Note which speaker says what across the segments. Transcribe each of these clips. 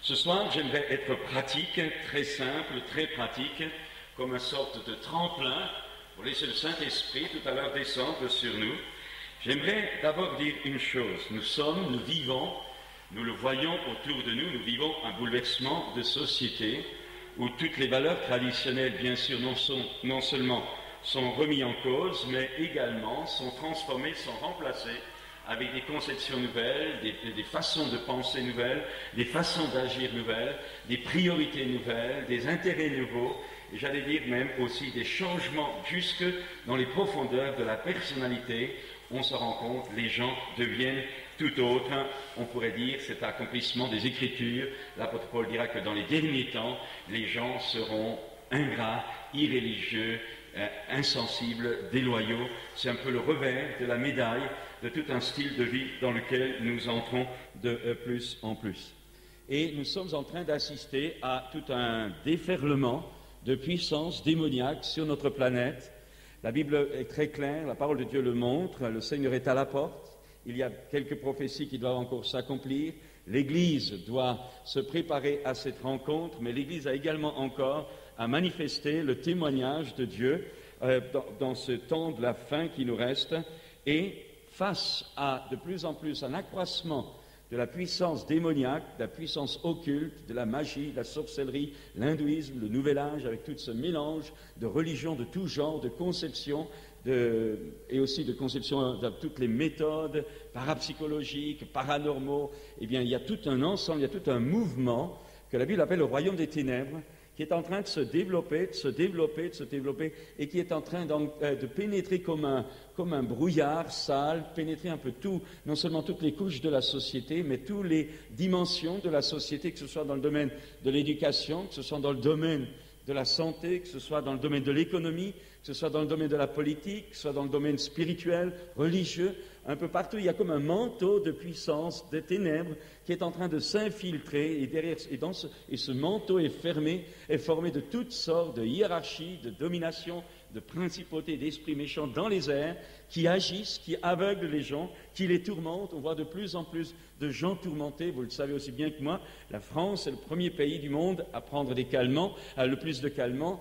Speaker 1: Ce soir, j'aimerais être pratique, très simple, très pratique, comme une sorte de tremplin pour laisser le Saint-Esprit tout à l'heure descendre sur nous. J'aimerais d'abord dire une chose. Nous vivons, nous le voyons autour de nous, nous vivons un bouleversement de société où toutes les valeurs traditionnelles, bien sûr, non seulement sont remises en cause, mais également sont transformées, sont remplacées avec des conceptions nouvelles, des façons de penser nouvelles, des façons d'agir nouvelles, des priorités nouvelles, des intérêts nouveaux, et j'allais dire même aussi des changements jusque dans les profondeurs de la personnalité. On se rend compte, les gens deviennent tout autres. On pourrait dire, c'est l'accomplissement des Écritures. L'apôtre Paul dira que dans les derniers temps, les gens seront ingrats, irréligieux, insensibles, déloyaux. C'est un peu le revers de la médaille de tout un style de vie dans lequel nous entrons de plus en plus. Et nous sommes en train d'assister à tout un déferlement de puissances démoniaques sur notre planète. La Bible est très claire, la parole de Dieu le montre, le Seigneur est à la porte, il y a quelques prophéties qui doivent encore s'accomplir, l'Église doit se préparer à cette rencontre, mais l'Église a également encore à manifester le témoignage de Dieu dans ce temps de la fin qui nous reste, et face à de plus en plus un accroissement de la puissance démoniaque, de la puissance occulte, de la magie, de la sorcellerie, l'hindouisme, le nouvel âge, avec tout ce mélange de religions de tout genre, de conceptions, et aussi de conceptions de toutes les méthodes parapsychologiques, paranormaux. Eh bien, il y a tout un ensemble, il y a tout un mouvement que la Bible appelle le royaume des ténèbres, qui est en train de se développer, et qui est en train de pénétrer comme un brouillard sale, pénétrer un peu tout, non seulement toutes les couches de la société, mais toutes les dimensions de la société, que ce soit dans le domaine de l'éducation, que ce soit dans le domaine de la santé, que ce soit dans le domaine de l'économie, que ce soit dans le domaine de la politique, que ce soit dans le domaine spirituel, religieux, un peu partout, il y a comme un manteau de puissance, de ténèbres, qui est en train de s'infiltrer, et ce manteau est formé de toutes sortes de hiérarchies, de domination, de principautés, d'esprits méchants dans les airs, qui agissent, qui aveuglent les gens, qui les tourmentent. On voit de plus en plus de gens tourmentés, vous le savez aussi bien que moi. La France est le premier pays du monde à prendre des calmants, le plus de calmants.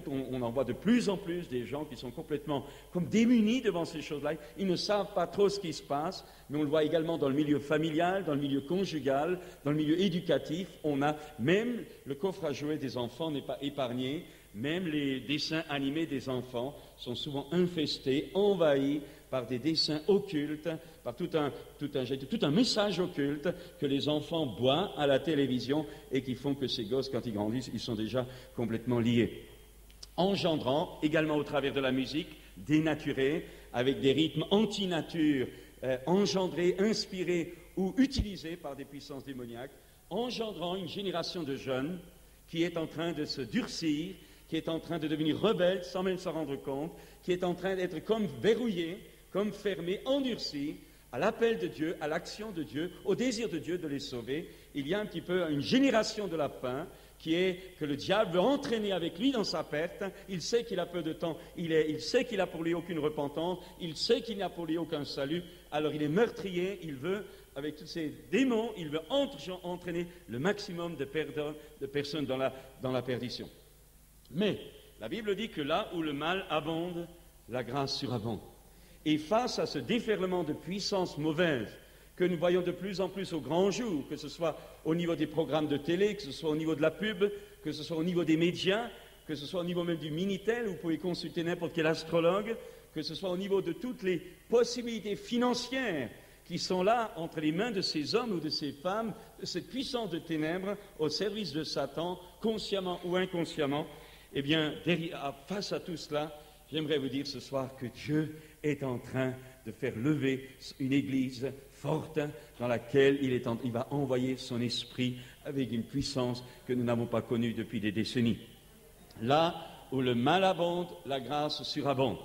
Speaker 1: On en voit de plus en plus des gens qui sont complètement comme démunis devant ces choses-là. Ils ne savent pas trop ce qui se passe, mais on le voit également dans le milieu familial, dans le milieu conjugal, dans le milieu éducatif. On a même le coffre à jouets des enfants n'est pas épargné. Même les dessins animés des enfants sont souvent infestés, envahis par des dessins occultes, par tout un message occulte que les enfants boivent à la télévision et qui font que ces gosses, quand ils grandissent, ils sont déjà complètement liés. Engendrant, également au travers de la musique, dénaturée, avec des rythmes anti-nature, engendrés, inspirés ou utilisés par des puissances démoniaques, engendrant une génération de jeunes qui est en train de se durcir, qui est en train de devenir rebelle sans même s'en rendre compte, qui est en train d'être comme verrouillé, comme fermé, endurci à l'appel de Dieu, à l'action de Dieu, au désir de Dieu de les sauver. Il y a un petit peu une génération de la fin qui est que le diable veut entraîner avec lui dans sa perte. Il sait qu'il a peu de temps, il sait qu'il n'a pour lui aucune repentance, il sait qu'il n'a pour lui aucun salut, alors il est meurtrier, il veut, avec tous ces démons, il veut entraîner le maximum de personnes dans la perdition. Mais la Bible dit que là où le mal abonde, la grâce surabonde. Et face à ce déferlement de puissances mauvaises que nous voyons de plus en plus au grand jour, que ce soit au niveau des programmes de télé, que ce soit au niveau de la pub, que ce soit au niveau des médias, que ce soit au niveau même du Minitel, où vous pouvez consulter n'importe quel astrologue, que ce soit au niveau de toutes les possibilités financières qui sont là entre les mains de ces hommes ou de ces femmes, de cette puissance de ténèbres au service de Satan, consciemment ou inconsciemment. Eh bien, face à tout cela, j'aimerais vous dire ce soir que Dieu est en train de faire lever une église forte dans laquelle il va envoyer son esprit avec une puissance que nous n'avons pas connue depuis des décennies. Là où le mal abonde, la grâce surabonde.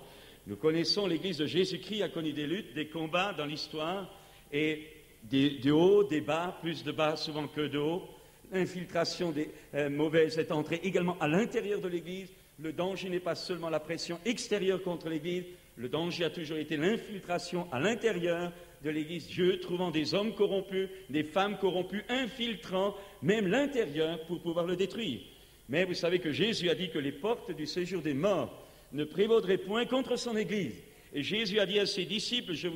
Speaker 1: Nous connaissons l'église de Jésus-Christ a connu des luttes, des combats dans l'histoire, et des hauts, des bas, plus de bas souvent que de hauts. L'infiltration des mauvaises est entrée également à l'intérieur de l'Église. Le danger n'est pas seulement la pression extérieure contre l'Église,
Speaker 2: Le danger a toujours été l'infiltration à l'intérieur de l'Église, Dieu trouvant des hommes corrompus, des femmes corrompues, infiltrant même l'intérieur pour pouvoir le détruire. Mais vous savez que Jésus a dit que les portes du séjour des morts ne prévaudraient point contre son Église. Et Jésus a dit à ses disciples, je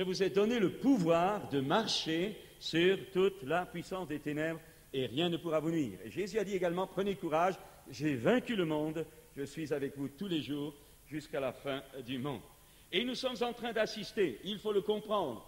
Speaker 2: vous ai donné le pouvoir de marcher sur toute la puissance des ténèbres et rien ne pourra vous nuire. Et Jésus a dit également, prenez courage, j'ai vaincu le monde, je suis avec vous tous les jours jusqu'à la fin du monde. Et nous sommes en train d'assister, il faut le comprendre,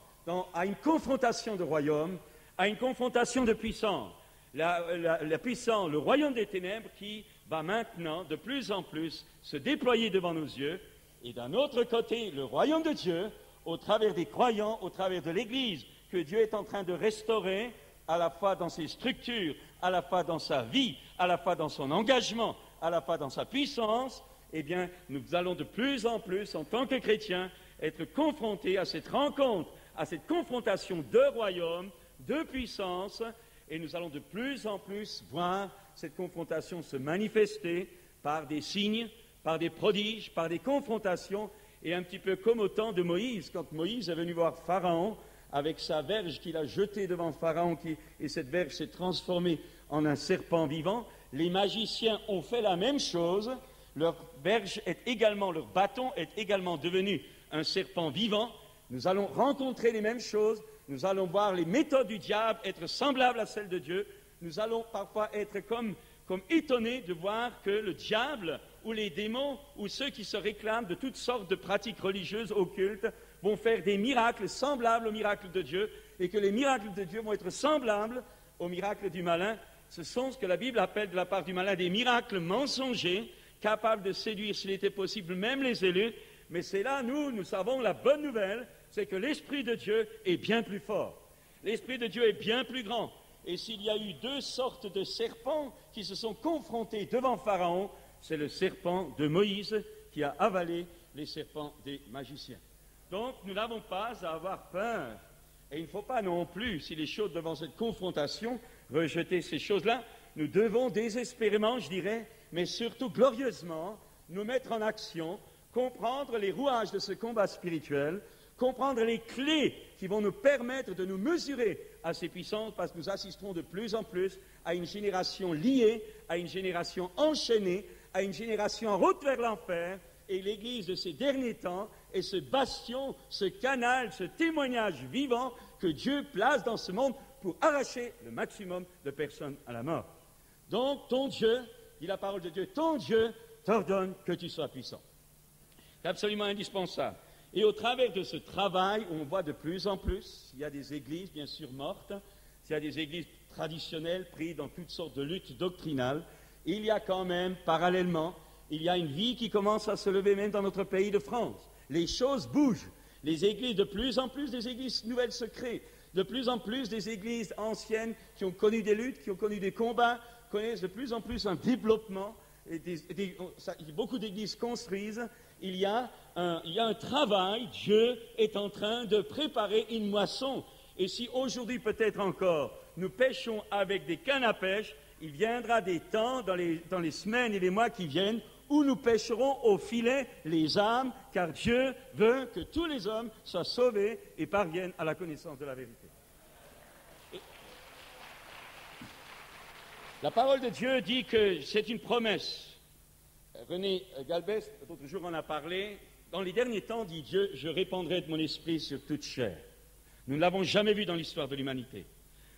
Speaker 2: à une confrontation de royaumes, à une confrontation de puissance. La puissance, le royaume des ténèbres qui va maintenant de plus en plus se déployer devant nos yeux, et d'un autre côté, le royaume de Dieu, au travers des croyants, au travers de l'Église, que Dieu est en train de restaurer, à la fois dans ses structures, à la fois dans sa vie, à la fois dans son engagement, à la fois dans sa puissance. Eh bien, nous allons de plus en plus, en tant que chrétiens, être confrontés à cette rencontre, à cette confrontation de royaumes, de puissance, et nous allons de plus en plus voir cette confrontation se manifester par des signes, par des prodiges, par des confrontations, et un petit peu comme au temps de Moïse, quand Moïse est venu voir Pharaon avec sa verge qu'il a jetée devant Pharaon, et cette verge s'est transformée en un serpent vivant. Les magiciens ont fait la même chose. Leur verge est également, leur bâton est également devenu un serpent vivant. Nous allons rencontrer les mêmes choses. Nous allons voir les méthodes du diable être semblables à celles de Dieu. Nous allons parfois être comme étonnés de voir que le diable ou les démons ou ceux qui se réclament de toutes sortes de pratiques religieuses occultes vont faire des miracles semblables aux miracles de Dieu, et que les miracles de Dieu vont être semblables aux miracles du malin. Ce sont ce que la Bible appelle de la part du malin des miracles mensongers, capables de séduire, s'il était possible, même les élus. Mais c'est là, nous savons la bonne nouvelle, c'est que l'Esprit de Dieu est bien plus fort. L'Esprit de Dieu est bien plus grand. Et s'il y a eu deux sortes de serpents qui se sont confrontés devant Pharaon, c'est le serpent de Moïse qui a avalé les serpents des magiciens. Donc, nous n'avons pas à avoir peur. Et il ne faut pas non plus, s'il est chaud devant cette confrontation, rejeter ces choses-là. Nous devons désespérément, je dirais, mais surtout glorieusement, nous mettre en action, comprendre les rouages de ce combat spirituel, comprendre les clés qui vont nous permettre de nous mesurer à ces puissances, parce que nous assisterons de plus en plus à une génération liée, à une génération enchaînée, à une génération en route vers l'enfer, et l'Église de ces derniers temps est ce bastion, ce canal, ce témoignage vivant que Dieu place dans ce monde pour arracher le maximum de personnes à la mort. Donc, ton Dieu, dit la parole de Dieu, ton Dieu t'ordonne que tu sois puissant. C'est absolument indispensable. Et au travers de ce travail, on voit de plus en plus, il y a des églises bien sûr mortes, il y a des églises traditionnelles prises dans toutes sortes de luttes doctrinales, il y a quand même, parallèlement, il y a une vie qui commence à se lever même dans notre pays de France. Les choses bougent. Les églises, de plus en plus des églises nouvelles se créent. De plus en plus des églises anciennes qui ont connu des luttes, qui ont connu des combats, connaissent de plus en plus un développement. Beaucoup d'églises construisent. Il y a un travail. Dieu est en train de préparer une moisson. Et si aujourd'hui peut-être encore nous pêchons avec des cannes à pêche, il viendra des temps dans les semaines et les mois qui viennent où nous pêcherons au filet les âmes, car Dieu veut que tous les hommes soient sauvés et parviennent à la connaissance de la vérité. La parole de Dieu dit que c'est une promesse. René Galbest, l'autre jour, en a parlé. Dans les derniers temps, dit Dieu, je répandrai de mon esprit sur toute chair. Nous ne l'avons jamais vu dans l'histoire de l'humanité.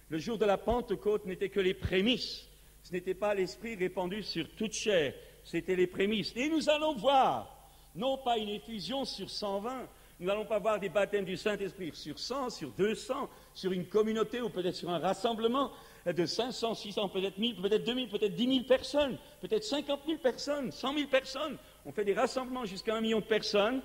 Speaker 2: Le jour de la Pentecôte n'était que les prémices. Ce n'était pas l'esprit répandu sur toute chair. C'était les prémices. Et nous allons voir, non pas une effusion sur 120, nous n'allons pas voir des baptêmes du Saint-Esprit sur 100, sur 200, sur une communauté ou peut-être sur un rassemblement de 500, 600, peut-être 1000, peut-être 2000, peut-être 10 000 personnes, peut-être 50 000 personnes, 100 000 personnes. On fait des rassemblements jusqu'à 1 million de personnes,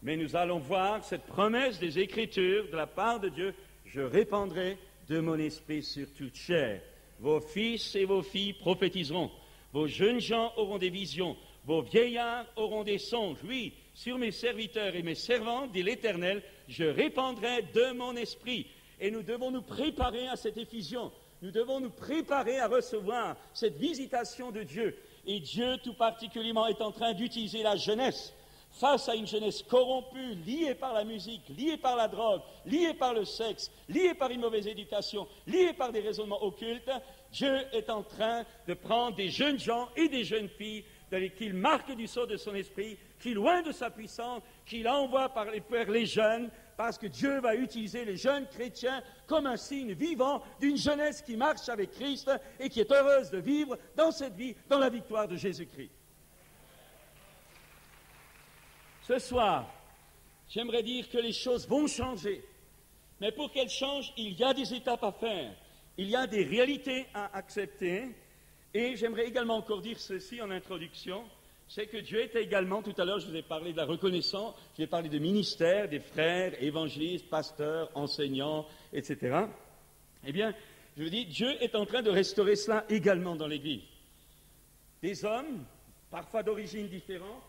Speaker 2: mais nous allons voir cette promesse des Écritures de la part de Dieu, je répandrai de mon esprit sur toute chair. Vos fils et vos filles prophétiseront. Vos jeunes gens auront des visions, vos vieillards auront des songes. Oui, sur mes serviteurs et mes servantes, dit l'Éternel, je répandrai de mon esprit. Et nous devons nous préparer à cette effusion. Nous devons nous préparer à recevoir cette visitation de Dieu. Et Dieu, tout particulièrement, est en train d'utiliser la jeunesse. face à une jeunesse corrompue, liée par la musique, liée par la drogue, liée par le sexe, liée par une mauvaise éducation, liée par des raisonnements occultes, Dieu est en train de prendre des jeunes gens et des jeunes filles qu'il marque du sceau de son esprit, qu'il loin de sa puissance, qu'il envoie vers les jeunes, parce que Dieu va utiliser les jeunes chrétiens comme un signe vivant d'une jeunesse qui marche avec Christ et qui est heureuse de vivre dans cette vie, dans la victoire de Jésus-Christ. Ce soir, j'aimerais dire que les choses vont changer, mais pour qu'elles changent, il y a des étapes à faire, il y a des réalités à accepter, et j'aimerais également encore dire ceci en introduction, c'est que Dieu était également, tout à l'heure je vous ai parlé de la reconnaissance, je vous ai parlé de ministère, des frères, évangélistes, pasteurs, enseignants, etc. Eh bien, je vous dis, Dieu est en train de restaurer cela également dans l'Église. Des hommes, parfois d'origine différente,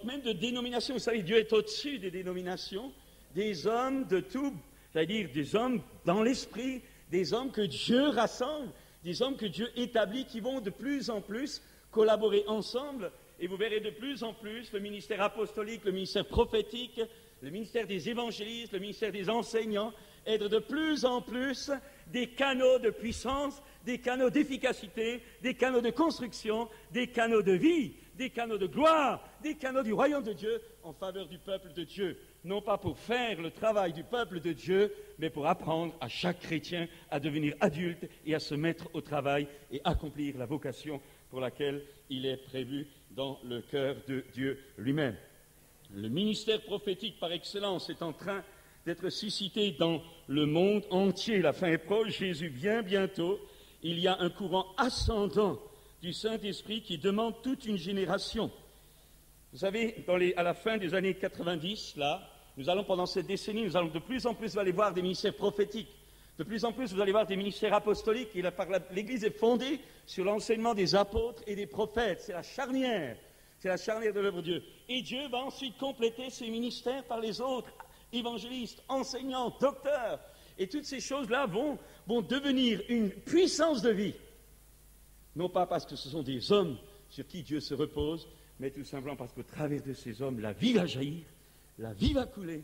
Speaker 2: même de dénominations. Vous savez, Dieu est au-dessus des dénominations, des hommes de tout, j'allais dire, des hommes dans l'esprit, des hommes que Dieu rassemble, des hommes que Dieu établit, qui vont de plus en plus collaborer ensemble, et vous verrez de plus en plus le ministère apostolique, le ministère prophétique, le ministère des évangélistes, le ministère des enseignants, être de plus en plus des canaux de puissance, des canaux d'efficacité, des canaux de construction, des canaux de vie, des canaux de gloire, des canaux du royaume de Dieu en faveur du peuple de Dieu. Non pas pour faire le travail du peuple de Dieu, mais pour apprendre à chaque chrétien à devenir adulte et à se mettre au travail et accomplir la vocation pour laquelle il est prévu dans le cœur de Dieu lui-même. Le ministère prophétique par excellence est en train d'être suscité dans le monde entier. La fin est proche, Jésus vient bientôt. Il y a un courant ascendant du Saint-Esprit qui demande toute une génération. Vous savez, à la fin des années 90, là, nous allons pendant cette décennie, nous allons de plus en plus aller voir des ministères prophétiques. De plus en plus, vous allez voir des ministères apostoliques. L'Église est fondée sur l'enseignement des apôtres et des prophètes. C'est la charnière de l'œuvre de Dieu. Et Dieu va ensuite compléter ces ministères par les autres, évangélistes, enseignants, docteurs. Et toutes ces choses-là vont devenir une puissance de vie. Non pas parce que ce sont des hommes sur qui Dieu se repose, mais tout simplement parce qu'au travers de ces hommes, la vie va jaillir, la vie va couler,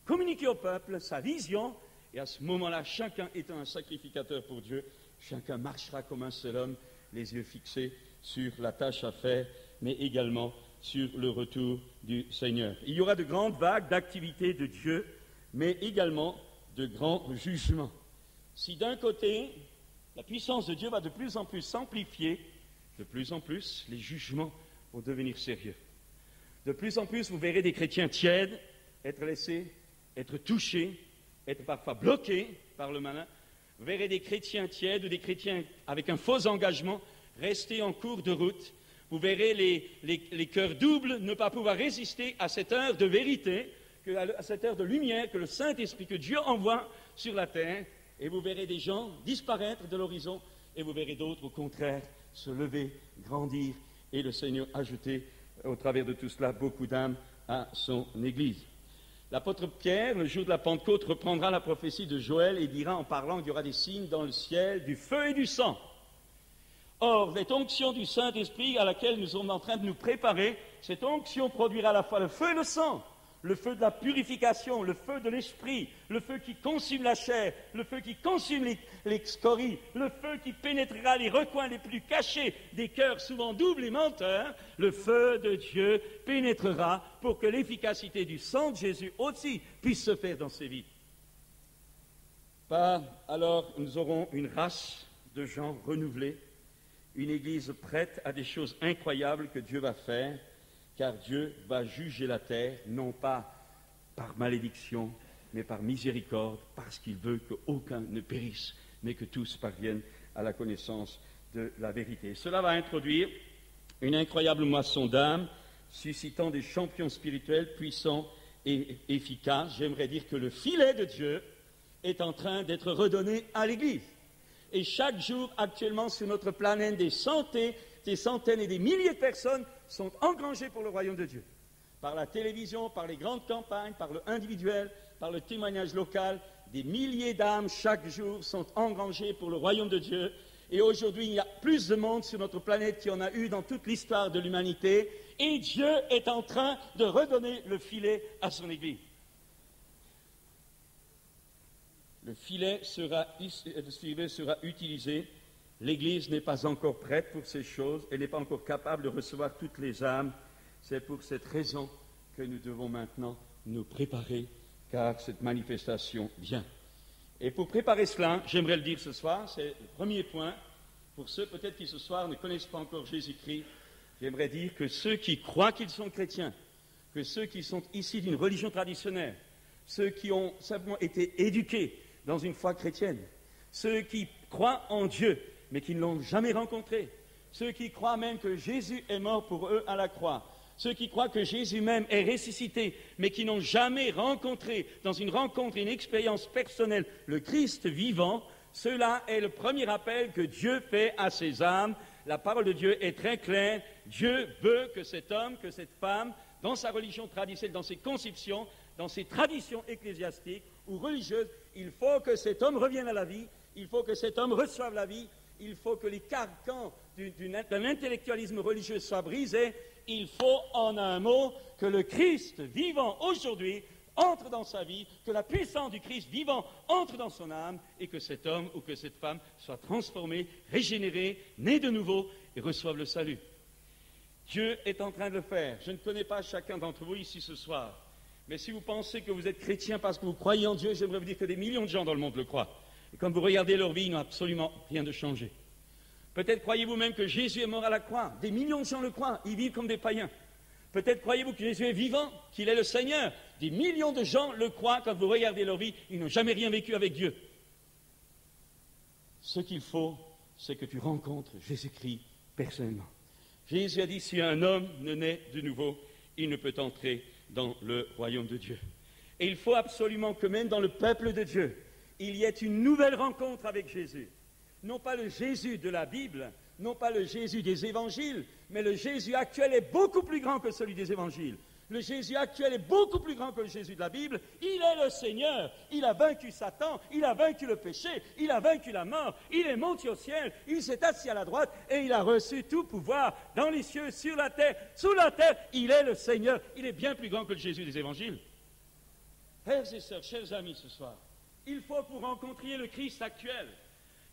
Speaker 2: communiquer au peuple sa vision. Et à ce moment-là, chacun étant un sacrificateur pour Dieu, chacun marchera comme un seul homme, les yeux fixés sur la tâche à faire, mais également sur le retour du Seigneur. Il y aura de grandes vagues d'activité de Dieu, mais également de grands jugements. Si d'un côté, la puissance de Dieu va de plus en plus s'amplifier, de plus en plus, les jugements vont devenir sérieux. De plus en plus, vous verrez des chrétiens tièdes être laissés, être touchés, être parfois bloqués par le malin. Vous verrez des chrétiens tièdes ou des chrétiens avec un faux engagement rester en cours de route. Vous verrez les cœurs doubles ne pas pouvoir résister à cette heure de vérité, à cette heure de lumière que le Saint-Esprit, que Dieu envoie sur la terre. Et vous verrez des gens disparaître de l'horizon et vous verrez d'autres, au contraire, se lever, grandir et le Seigneur ajouter au travers de tout cela beaucoup d'âmes à son Église. L'apôtre Pierre, le jour de la Pentecôte, reprendra la prophétie de Joël et dira en parlant qu'il y aura des signes dans le ciel, du feu et du sang. Or, cette onction du Saint-Esprit à laquelle nous sommes en train de nous préparer, cette onction produira à la fois le feu et le sang, le feu de la purification, le feu de l'esprit, le feu qui consume la chair, le feu qui consume les scories, le feu qui pénétrera les recoins les plus cachés des cœurs souvent doubles et menteurs. Le feu de Dieu pénétrera pour que l'efficacité du sang de Jésus aussi puisse se faire dans ces vies. Alors nous aurons une race de gens renouvelés, une Église prête à des choses incroyables que Dieu va faire, car Dieu va juger la terre, non pas par malédiction, mais par miséricorde, parce qu'il veut qu'aucun ne périsse, mais que tous parviennent à la connaissance de la vérité. Cela va introduire une incroyable moisson d'âmes, suscitant des champions spirituels puissants et efficaces. J'aimerais dire que le filet de Dieu est en train d'être redonné à l'Église. Et chaque jour, actuellement, sur notre planète, des centaines et des milliers de personnes sont engrangées pour le royaume de Dieu. Par la télévision, par les grandes campagnes, par le individuel, par le témoignage local, des milliers d'âmes chaque jour sont engrangées pour le royaume de Dieu. Et aujourd'hui, il y a plus de monde sur notre planète qu'il y en a eu dans toute l'histoire de l'humanité. Et Dieu est en train de redonner le filet à son Église. Le filet sera utilisé. L'Église n'est pas encore prête pour ces choses. Elle n'est pas encore capable de recevoir toutes les âmes. C'est pour cette raison que nous devons maintenant nous préparer, car cette manifestation vient. Et pour préparer cela, j'aimerais le dire ce soir, c'est le premier point. Pour ceux peut-être qui ce soir ne connaissent pas encore Jésus-Christ, j'aimerais dire que ceux qui croient qu'ils sont chrétiens, que ceux qui sont issus d'une religion traditionnelle, ceux qui ont simplement été éduqués dans une foi chrétienne, ceux qui croient en Dieu, mais qui ne l'ont jamais rencontré, ceux qui croient même que Jésus est mort pour eux à la croix, ceux qui croient que Jésus même est ressuscité, mais qui n'ont jamais rencontré, dans une rencontre, une expérience personnelle, le Christ vivant, cela est le premier appel que Dieu fait à ses âmes. La parole de Dieu est très claire. Dieu veut que cet homme, que cette femme, dans sa religion traditionnelle, dans ses conceptions, dans ses traditions ecclésiastiques ou religieuses, il faut que cet homme revienne à la vie, il faut que cet homme reçoive la vie, il faut que les carcans d'un intellectualisme religieux soient brisés. Il faut, en un mot, que le Christ vivant aujourd'hui entre dans sa vie, que la puissance du Christ vivant entre dans son âme, et que cet homme ou que cette femme soit transformé, régénéré, né de nouveau, et reçoive le salut. Dieu est en train de le faire. Je ne connais pas chacun d'entre vous ici ce soir, mais si vous pensez que vous êtes chrétien parce que vous croyez en Dieu, j'aimerais vous dire que des millions de gens dans le monde le croient. Et quand vous regardez leur vie, ils n'ont absolument rien de changé. Peut-être croyez-vous même que Jésus est mort à la croix. Des millions de gens le croient, ils vivent comme des païens. Peut-être croyez-vous que Jésus est vivant, qu'il est le Seigneur. Des millions de gens le croient quand vous regardez leur vie, ils n'ont jamais rien vécu avec Dieu. Ce qu'il faut, c'est que tu rencontres Jésus-Christ personnellement. Jésus a dit, si un homme ne naît de nouveau, il ne peut entrer dans le royaume de Dieu. Et il faut absolument que même dans le peuple de Dieu, il y ait une nouvelle rencontre avec Jésus. Non pas le Jésus de la Bible, non pas le Jésus des évangiles, mais le Jésus actuel est beaucoup plus grand que celui des évangiles. Le Jésus actuel est beaucoup plus grand que le Jésus de la Bible. Il est le Seigneur. Il a vaincu Satan, il a vaincu le péché, il a vaincu la mort, il est monté au ciel, il s'est assis à la droite et il a reçu tout pouvoir dans les cieux, sur la terre, sous la terre. Il est le Seigneur. Il est bien plus grand que le Jésus des évangiles. Frères et sœurs, chers amis, ce soir, il faut que vous rencontriez le Christ actuel.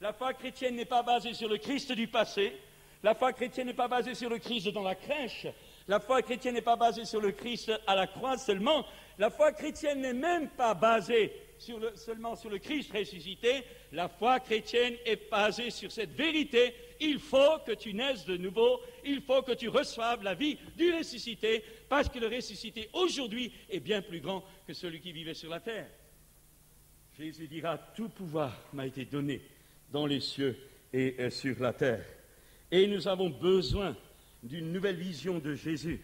Speaker 2: La foi chrétienne n'est pas basée sur le Christ du passé. La foi chrétienne n'est pas basée sur le Christ dans la crèche. La foi chrétienne n'est pas basée sur le Christ à la croix seulement. La foi chrétienne n'est même pas basée seulement sur le Christ ressuscité. La foi chrétienne est basée sur cette vérité. Il faut que tu naisses de nouveau. Il faut que tu reçoives la vie du ressuscité, parce que le ressuscité aujourd'hui est bien plus grand que celui qui vivait sur la terre. Jésus dira, tout pouvoir m'a été donné dans les cieux et sur la terre. Et nous avons besoin d'une nouvelle vision de Jésus.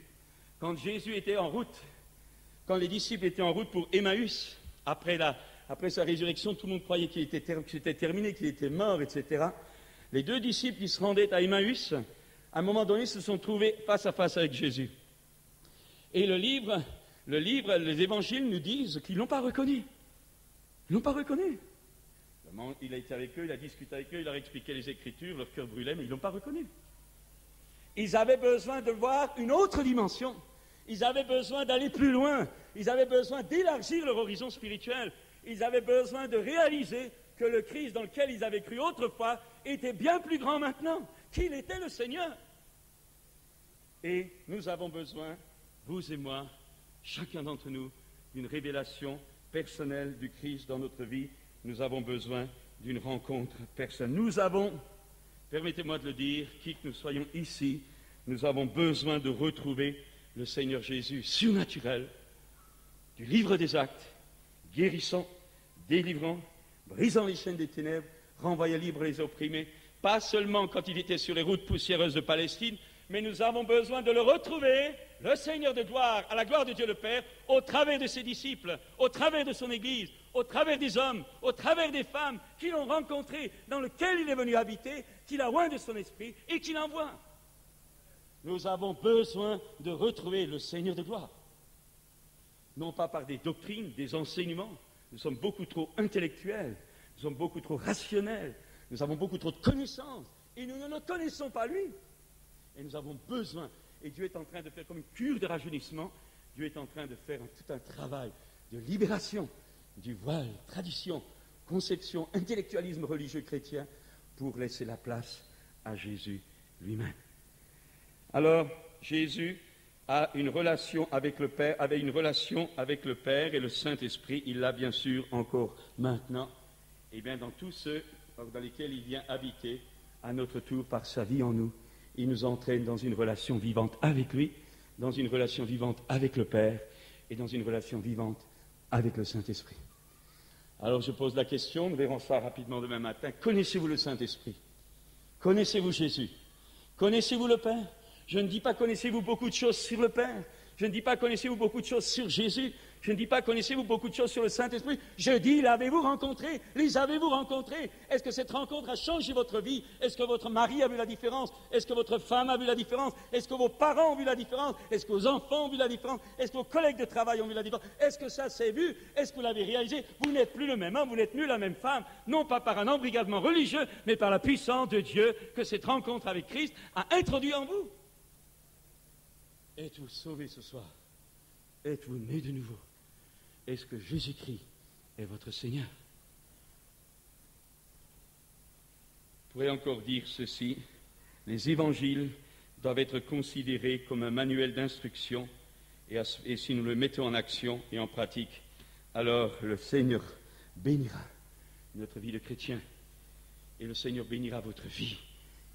Speaker 2: Quand Jésus était en route, quand les disciples étaient en route pour Emmaüs, après sa résurrection, tout le monde croyait que c'était terminé, qu'il était mort, etc. Les deux disciples qui se rendaient à Emmaüs, à un moment donné, se sont trouvés face à face avec Jésus. Et les évangiles nous disent qu'ils ne l'ont pas reconnu. Ils ne l'ont pas reconnu. Il a été avec eux, il a discuté avec eux, il leur a expliqué les Écritures, leur cœur brûlait, mais ils ne l'ont pas reconnu. Ils avaient besoin de voir une autre dimension. Ils avaient besoin d'aller plus loin. Ils avaient besoin d'élargir leur horizon spirituel. Ils avaient besoin de réaliser que le Christ dans lequel ils avaient cru autrefois était bien plus grand maintenant, qu'il était le Seigneur. Et nous avons besoin, vous et moi, chacun d'entre nous, d'une révélation personnelle du Christ dans notre vie. Nous avons besoin d'une rencontre personnelle. Nous avons, permettez-moi de le dire, qui que nous soyons ici, nous avons besoin de retrouver le Seigneur Jésus surnaturel, du livre des actes, guérissant, délivrant, brisant les chaînes des ténèbres, renvoyant libres les opprimés, pas seulement quand il était sur les routes poussiéreuses de Palestine, mais nous avons besoin de le retrouver, le Seigneur de gloire, à la gloire de Dieu le Père, au travers de ses disciples, au travers de son Église, au travers des hommes, au travers des femmes qui l'ont rencontré, dans lequel il est venu habiter, qu'il a oint de son esprit et qu'il envoie. Nous avons besoin de retrouver le Seigneur de gloire. Non pas par des doctrines, des enseignements. Nous sommes beaucoup trop intellectuels, nous sommes beaucoup trop rationnels, nous avons beaucoup trop de connaissances et nous ne le connaissons pas lui. Et nous avons besoin. et Dieu est en train de faire comme une cure de rajeunissement. Dieu est en train de faire tout un travail de libération du voile, tradition, conception, intellectualisme religieux chrétien pour laisser la place à Jésus lui-même. Alors, Jésus a une relation avec le Père, avait une relation avec le Père et le Saint-Esprit. Il l'a bien sûr encore maintenant. Et bien dans tous ceux dans lesquels il vient habiter, à notre tour, par sa vie en nous, il nous entraîne dans une relation vivante avec lui, dans une relation vivante avec le Père et dans une relation vivante avec le Saint-Esprit. Alors je pose la question, nous verrons ça rapidement demain matin. Connaissez-vous le Saint-Esprit? Connaissez-vous Jésus? Connaissez-vous le Père? Je ne dis pas connaissez-vous beaucoup de choses sur le Père. Je ne dis pas connaissez-vous beaucoup de choses sur Jésus. Je ne dis pas connaissez-vous beaucoup de choses sur le Saint-Esprit. Je dis l'avez-vous rencontré? Les avez-vous rencontrés? Est-ce que cette rencontre a changé votre vie? Est-ce que votre mari a vu la différence? Est-ce que votre femme a vu la différence? Est-ce que vos parents ont vu la différence? Est-ce que vos enfants ont vu la différence? Est-ce que vos collègues de travail ont vu la différence? Est-ce que ça s'est vu? Est-ce que vous l'avez réalisé? Vous n'êtes plus le même homme, vous n'êtes plus la même femme, non pas par un embrigadement religieux, mais par la puissance de Dieu que cette rencontre avec Christ a introduit en vous. Êtes-vous sauvé ce soir? Êtes-vous né de nouveau? Est-ce que Jésus-Christ est votre Seigneur? Je pourrais encore dire ceci, les évangiles doivent être considérés comme un manuel d'instruction et si nous le mettons en action et en pratique, alors le Seigneur bénira notre vie de chrétien et le Seigneur bénira votre vie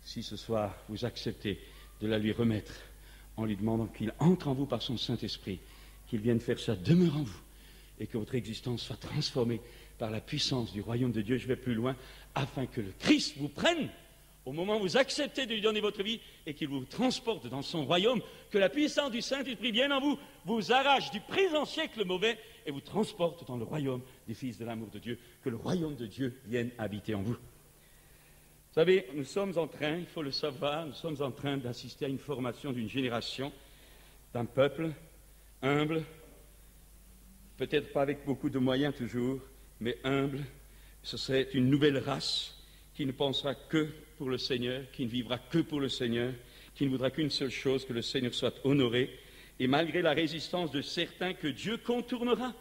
Speaker 2: si ce soir vous acceptez de la lui remettre en lui demandant qu'il entre en vous par son Saint-Esprit, qu'il vienne faire sa demeure en vous et que votre existence soit transformée par la puissance du royaume de Dieu. Je vais plus loin, afin que le Christ vous prenne au moment où vous acceptez de lui donner votre vie et qu'il vous transporte dans son royaume, que la puissance du Saint-Esprit vienne en vous, vous arrache du présent siècle mauvais et vous transporte dans le royaume des fils de l'amour de Dieu, que le royaume de Dieu vienne habiter en vous. Vous savez, nous sommes en train, il faut le savoir, nous sommes en train d'assister à une formation d'une génération, d'un peuple humble, peut-être pas avec beaucoup de moyens toujours, mais humble. Ce serait une nouvelle race qui ne pensera que pour le Seigneur, qui ne vivra que pour le Seigneur, qui ne voudra qu'une seule chose, que le Seigneur soit honoré, et malgré la résistance de certains que Dieu contournera,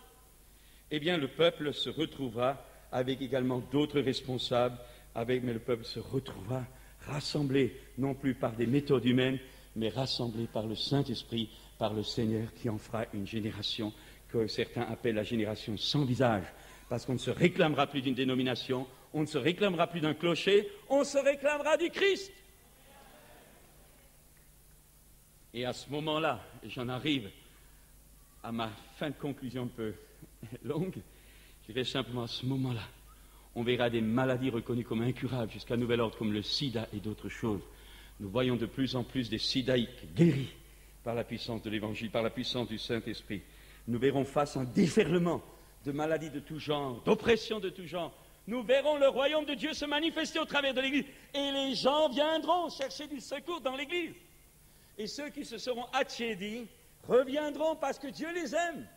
Speaker 2: eh bien le peuple se retrouvera avec également d'autres responsables, mais le peuple se retrouvera rassemblé, non plus par des méthodes humaines, mais rassemblé par le Saint-Esprit, par le Seigneur qui en fera une génération que certains appellent la génération sans visage, parce qu'on ne se réclamera plus d'une dénomination, on ne se réclamera plus d'un clocher, on se réclamera du Christ. Et à ce moment-là, et j'en arrive à ma fin de conclusion un peu longue, je dirais simplement à ce moment-là, on verra des maladies reconnues comme incurables jusqu'à nouvel ordre comme le sida et d'autres choses. Nous voyons de plus en plus des sidaïques guéris par la puissance de l'Évangile, par la puissance du Saint-Esprit. Nous verrons face à un déferlement de maladies de tout genre, d'oppressions de tout genre. Nous verrons le royaume de Dieu se manifester au travers de l'Église. Et les gens viendront chercher du secours dans l'Église. Et ceux qui se seront attiédis reviendront parce que Dieu les aime.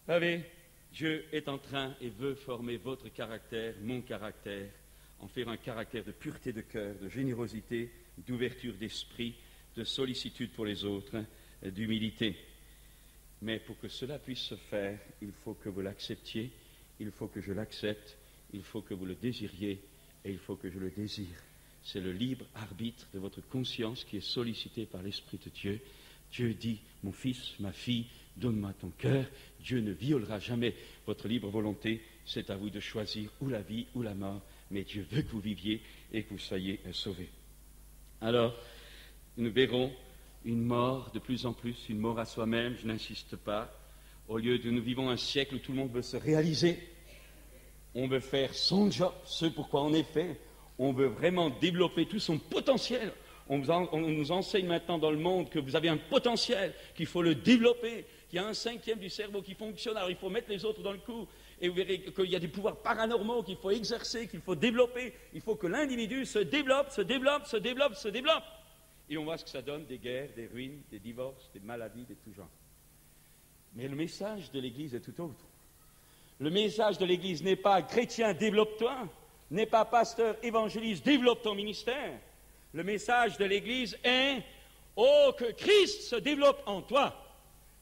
Speaker 2: Vous savez, Dieu est en train et veut former votre caractère, mon caractère, en faire un caractère de pureté de cœur, de générosité, d'ouverture d'esprit, de sollicitude pour les autres, d'humilité. Mais pour que cela puisse se faire, il faut que vous l'acceptiez, il faut que je l'accepte, il faut que vous le désiriez et il faut que je le désire. C'est le libre arbitre de votre conscience qui est sollicité par l'Esprit de Dieu. Dieu dit, mon fils, ma fille, donne-moi ton cœur. Dieu ne violera jamais votre libre volonté. C'est à vous de choisir ou la vie ou la mort. Mais Dieu veut que vous viviez et que vous soyez sauvés. Alors, nous verrons une mort de plus en plus, une mort à soi-même, je n'insiste pas. Au lieu de nous vivons un siècle où tout le monde veut se réaliser, on veut faire son job, ce pourquoi on est fait, on veut vraiment développer tout son potentiel. On nous enseigne maintenant dans le monde que vous avez un potentiel, qu'il faut le développer, qu'il y a un cinquième du cerveau qui fonctionne, alors il faut mettre les autres dans le coup, et vous verrez qu'il y a des pouvoirs paranormaux qu'il faut exercer, qu'il faut développer, il faut que l'individu se développe, se développe, se développe, se développe. Et on voit ce que ça donne, des guerres, des ruines, des divorces, des maladies, de tout genre. Mais le message de l'Église est tout autre. Le message de l'Église n'est pas « chrétien, développe-toi », n'est pas « pasteur, évangéliste, développe ton ministère ». Le message de l'Église est « Oh, que Christ se développe en toi !»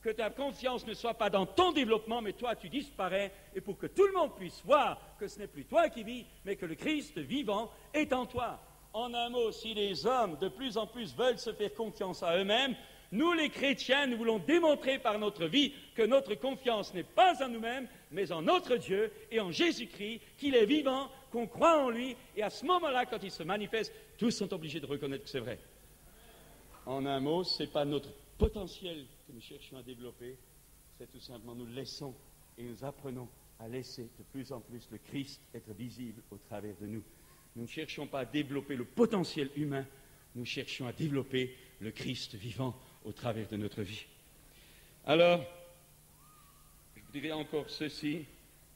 Speaker 2: Que ta confiance ne soit pas dans ton développement, mais toi tu disparais, et pour que tout le monde puisse voir que ce n'est plus toi qui vis, mais que le Christ vivant est en toi. En un mot, si les hommes de plus en plus veulent se faire confiance à eux-mêmes, nous les chrétiens, nous voulons démontrer par notre vie que notre confiance n'est pas en nous-mêmes, mais en notre Dieu et en Jésus-Christ, qu'il est vivant, qu'on croit en lui, et à ce moment-là, quand il se manifeste, tous sont obligés de reconnaître que c'est vrai. En un mot, ce n'est pas notre potentiel que nous cherchons à développer, c'est tout simplement nous laissons et nous apprenons à laisser de plus en plus le Christ être visible au travers de nous. Nous ne cherchons pas à développer le potentiel humain, nous cherchons à développer le Christ vivant au travers de notre vie. Alors, je vous dirais encore ceci,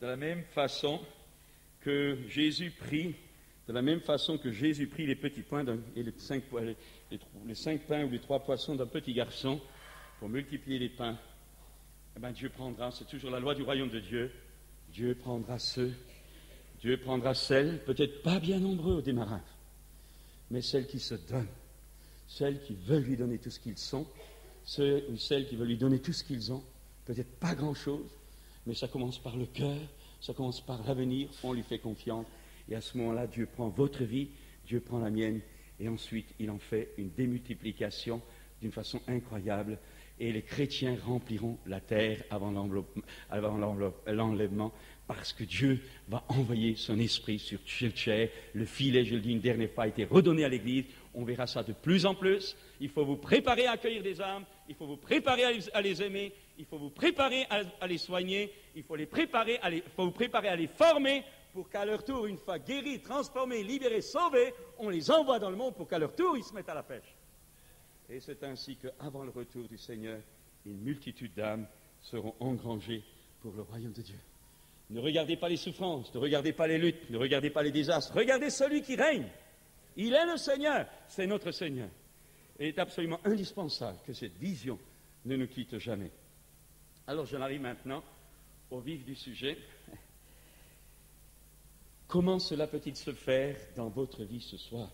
Speaker 2: de la même façon que Jésus prie, les petits pains et les 5 pains ou les 3 poissons d'un petit garçon pour multiplier les pains, eh bien Dieu prendra, c'est toujours la loi du royaume de Dieu, Dieu prendra celles, peut-être pas bien nombreux au démarrage, mais celles qui se donnent, celles qui veulent lui donner tout ce qu'ils sont, ceux ou celles qui veulent lui donner tout ce qu'ils ont, peut-être pas grand-chose, mais ça commence par le cœur, ça commence par l'avenir, on lui fait confiance, et à ce moment-là, Dieu prend votre vie, Dieu prend la mienne, et ensuite il en fait une démultiplication d'une façon incroyable, et les chrétiens rempliront la terre avant l'enlèvement, parce que Dieu va envoyer son esprit sur chair. Le filet, je le dis une dernière fois, a été redonné à l'Église. On verra ça de plus en plus. Il faut vous préparer à accueillir des âmes, il faut vous préparer à les aimer, il faut vous préparer à les soigner, il faut vous préparer à les former, pour qu'à leur tour, une fois guéris, transformés, libérés, sauvés, on les envoie dans le monde pour qu'à leur tour, ils se mettent à la pêche. Et c'est ainsi qu'avant le retour du Seigneur, une multitude d'âmes seront engrangées pour le royaume de Dieu. Ne regardez pas les souffrances, ne regardez pas les luttes, ne regardez pas les désastres, regardez celui qui règne. Il est le Seigneur, c'est notre Seigneur. Et il est absolument indispensable que cette vision ne nous quitte jamais. Alors j'en arrive maintenant au vif du sujet. Comment cela peut-il se faire dans votre vie ce soir?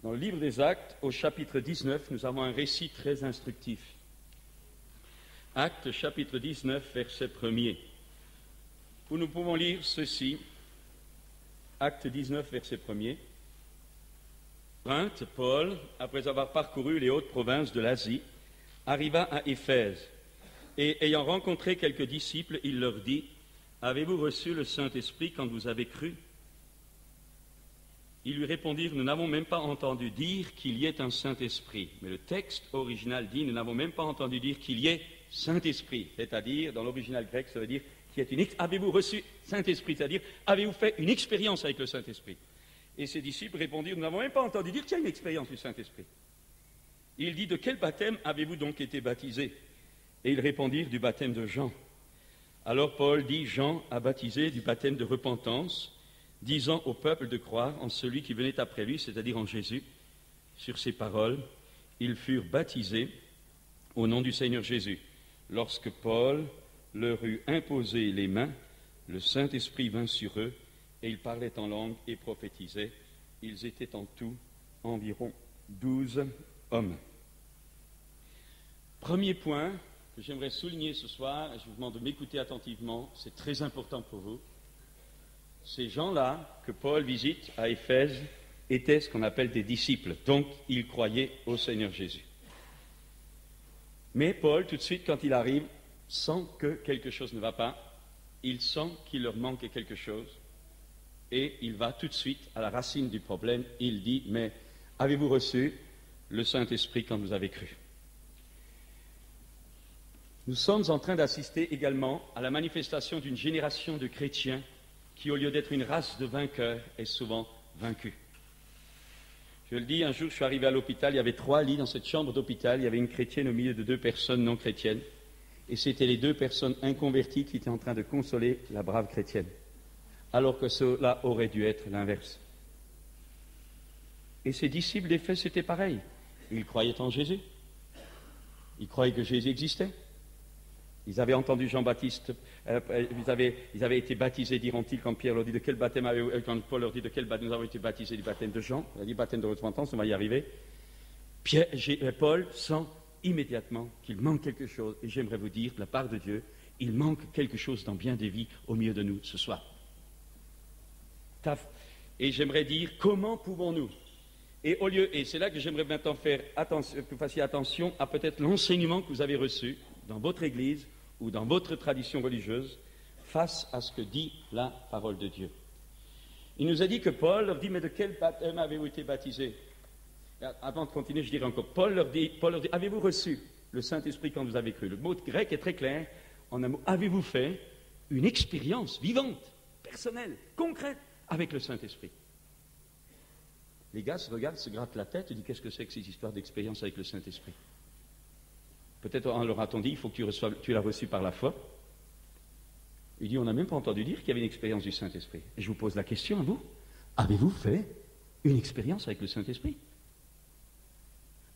Speaker 2: Dans le livre des Actes, au chapitre 19, nous avons un récit très instructif. Actes, chapitre 19, verset 1er, où nous pouvons lire ceci. Actes 19, verset 1er. Paul, après avoir parcouru les hautes provinces de l'Asie, arriva à Éphèse, et ayant rencontré quelques disciples, il leur dit: Avez-vous reçu le Saint-Esprit quand vous avez cru? Ils lui répondirent: Nous n'avons même pas entendu dire qu'il y ait un Saint-Esprit. Mais le texte original dit: Nous n'avons même pas entendu dire qu'il y ait Saint-Esprit. C'est-à-dire, dans l'original grec, ça veut dire qu'il y ait avez-vous reçu Saint-Esprit? C'est-à-dire, avez-vous fait une expérience avec le Saint-Esprit? Et ses disciples répondirent: Nous n'avons même pas entendu dire qu'il y a une expérience du Saint-Esprit. Il dit: De quel baptême avez-vous donc été baptisés? Et ils répondirent: Du baptême de Jean. Alors Paul dit: Jean a baptisé du baptême de repentance, disant au peuple de croire en celui qui venait après lui, c'est-à-dire en Jésus. Sur ces paroles, ils furent baptisés au nom du Seigneur Jésus. Lorsque Paul leur eut imposé les mains, le Saint-Esprit vint sur eux, et ils parlaient en langue et prophétisaient. Ils étaient en tout environ 12 hommes. Premier point que j'aimerais souligner ce soir, et je vous demande de m'écouter attentivement, c'est très important pour vous. Ces gens-là que Paul visite à Éphèse étaient ce qu'on appelle des disciples, donc ils croyaient au Seigneur Jésus. Mais Paul, tout de suite, quand il arrive, sent que quelque chose ne va pas, il sent qu'il leur manque quelque chose, et il va tout de suite à la racine du problème. Il dit: Mais avez-vous reçu le Saint-Esprit quand vous avez cru? Nous sommes en train d'assister également à la manifestation d'une génération de chrétiens qui, au lieu d'être une race de vainqueurs, est souvent vaincue. Je le dis, un jour, je suis arrivé à l'hôpital, il y avait 3 lits dans cette chambre d'hôpital, il y avait une chrétienne au milieu de 2 personnes non chrétiennes, et c'était les 2 personnes inconverties qui étaient en train de consoler la brave chrétienne, alors que cela aurait dû être l'inverse. Et ces disciples d'Éphèse, c'était pareil. Ils croyaient en Jésus. Ils croyaient que Jésus existait. Ils avaient entendu Jean-Baptiste, ils avaient été baptisés, diront-ils, quand Pierre leur dit de quel baptême quand Paul leur dit de quel baptême nous avons été baptisés, du baptême de Jean, il a dit baptême de repentance, on va y arriver. Paul sent immédiatement qu'il manque quelque chose, et j'aimerais vous dire, de la part de Dieu, il manque quelque chose dans bien des vies au milieu de nous ce soir. Et j'aimerais dire, comment pouvons-nous, et c'est là que j'aimerais maintenant faire attention, que vous fassiez attention à peut-être l'enseignement que vous avez reçu dans votre Église ou dans votre tradition religieuse face à ce que dit la parole de Dieu. Il nous a dit que Paul leur dit, mais de quel baptême avez-vous été baptisés? Avant de continuer, je dirais encore, Paul leur dit, avez-vous reçu le Saint-Esprit quand vous avez cru? Le mot grec est très clair, en un mot, avez-vous fait une expérience vivante, personnelle, concrète, avec le Saint-Esprit? Les gars se regardent, se grattent la tête et disent, qu'est-ce que c'est que ces histoires d'expérience avec le Saint-Esprit? Peut-être en leur a-t-on dit, il faut que tu l'as reçu par la foi. Il dit, on n'a même pas entendu dire qu'il y avait une expérience du Saint-Esprit. Et je vous pose la question à vous, avez-vous fait une expérience avec le Saint-Esprit?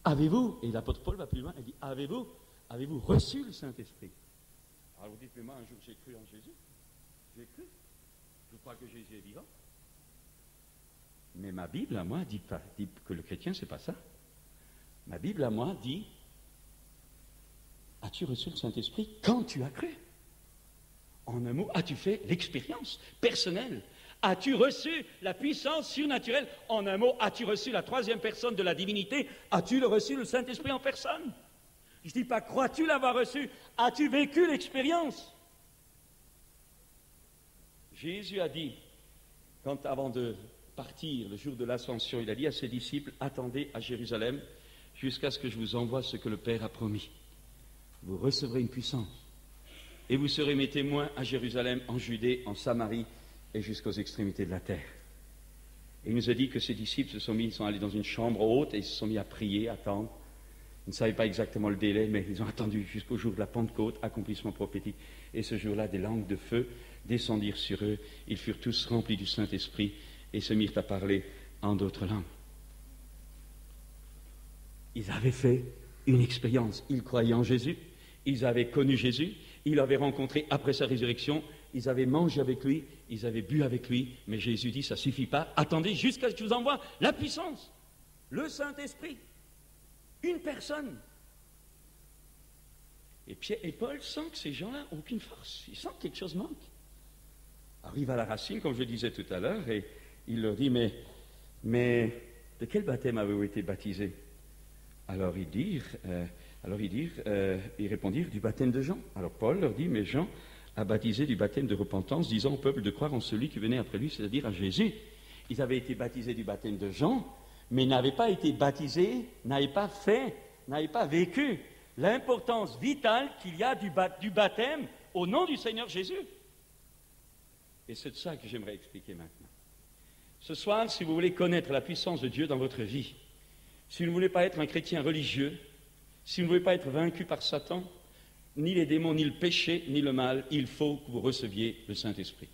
Speaker 2: Avez-vous, et l'apôtre Paul va plus loin, il dit, avez-vous reçu le Saint-Esprit? Alors vous dites, mais moi un jour j'ai cru en Jésus, j'ai cru, je crois que Jésus est vivant. Mais ma Bible à moi dit que le chrétien c'est pas ça. Ma Bible à moi dit, as-tu reçu le Saint-Esprit quand tu as cru? En un mot, as-tu fait l'expérience personnelle? As-tu reçu la puissance surnaturelle? En un mot, as-tu reçu la troisième personne de la divinité? As-tu reçu le Saint-Esprit en personne? Je ne dis pas, crois-tu l'avoir reçu? As-tu vécu l'expérience? Jésus a dit, avant de partir le jour de l'Ascension, il a dit à ses disciples, attendez à Jérusalem jusqu'à ce que je vous envoie ce que le Père a promis. Vous recevrez une puissance et vous serez mes témoins à Jérusalem, en Judée, en Samarie et jusqu'aux extrémités de la terre. Et il nous a dit que ses disciples sont allés dans une chambre haute et ils se sont mis à prier, à attendre. Ils ne savaient pas exactement le délai, mais ils ont attendu jusqu'au jour de la Pentecôte, accomplissement prophétique. Et ce jour-là, des langues de feu descendirent sur eux. Ils furent tous remplis du Saint-Esprit et se mirent à parler en d'autres langues. Ils avaient fait une expérience. Ils croyaient en Jésus, ils avaient connu Jésus, ils l'avaient rencontré après sa résurrection, ils avaient mangé avec lui, ils avaient bu avec lui, mais Jésus dit, ça ne suffit pas, attendez jusqu'à ce que je vous envoie la puissance, le Saint-Esprit, une personne. Et Pierre et Paul sentent que ces gens-là n'ont aucune force, ils sentent que quelque chose manque. Arrive à la racine, comme je le disais tout à l'heure, et il leur dit, mais de quel baptême avez-vous été baptisés? Alors ils répondirent du baptême de Jean. Alors Paul leur dit, mais Jean a baptisé du baptême de repentance, disant au peuple de croire en celui qui venait après lui, c'est-à-dire à Jésus. Ils avaient été baptisés du baptême de Jean, mais n'avaient pas été baptisés, n'avaient pas vécu l'importance vitale qu'il y a du baptême au nom du Seigneur Jésus. Et c'est de ça que j'aimerais expliquer maintenant. Ce soir, si vous voulez connaître la puissance de Dieu dans votre vie, si vous ne voulez pas être un chrétien religieux, si vous ne voulez pas être vaincu par Satan, ni les démons, ni le péché, ni le mal, il faut que vous receviez le Saint-Esprit.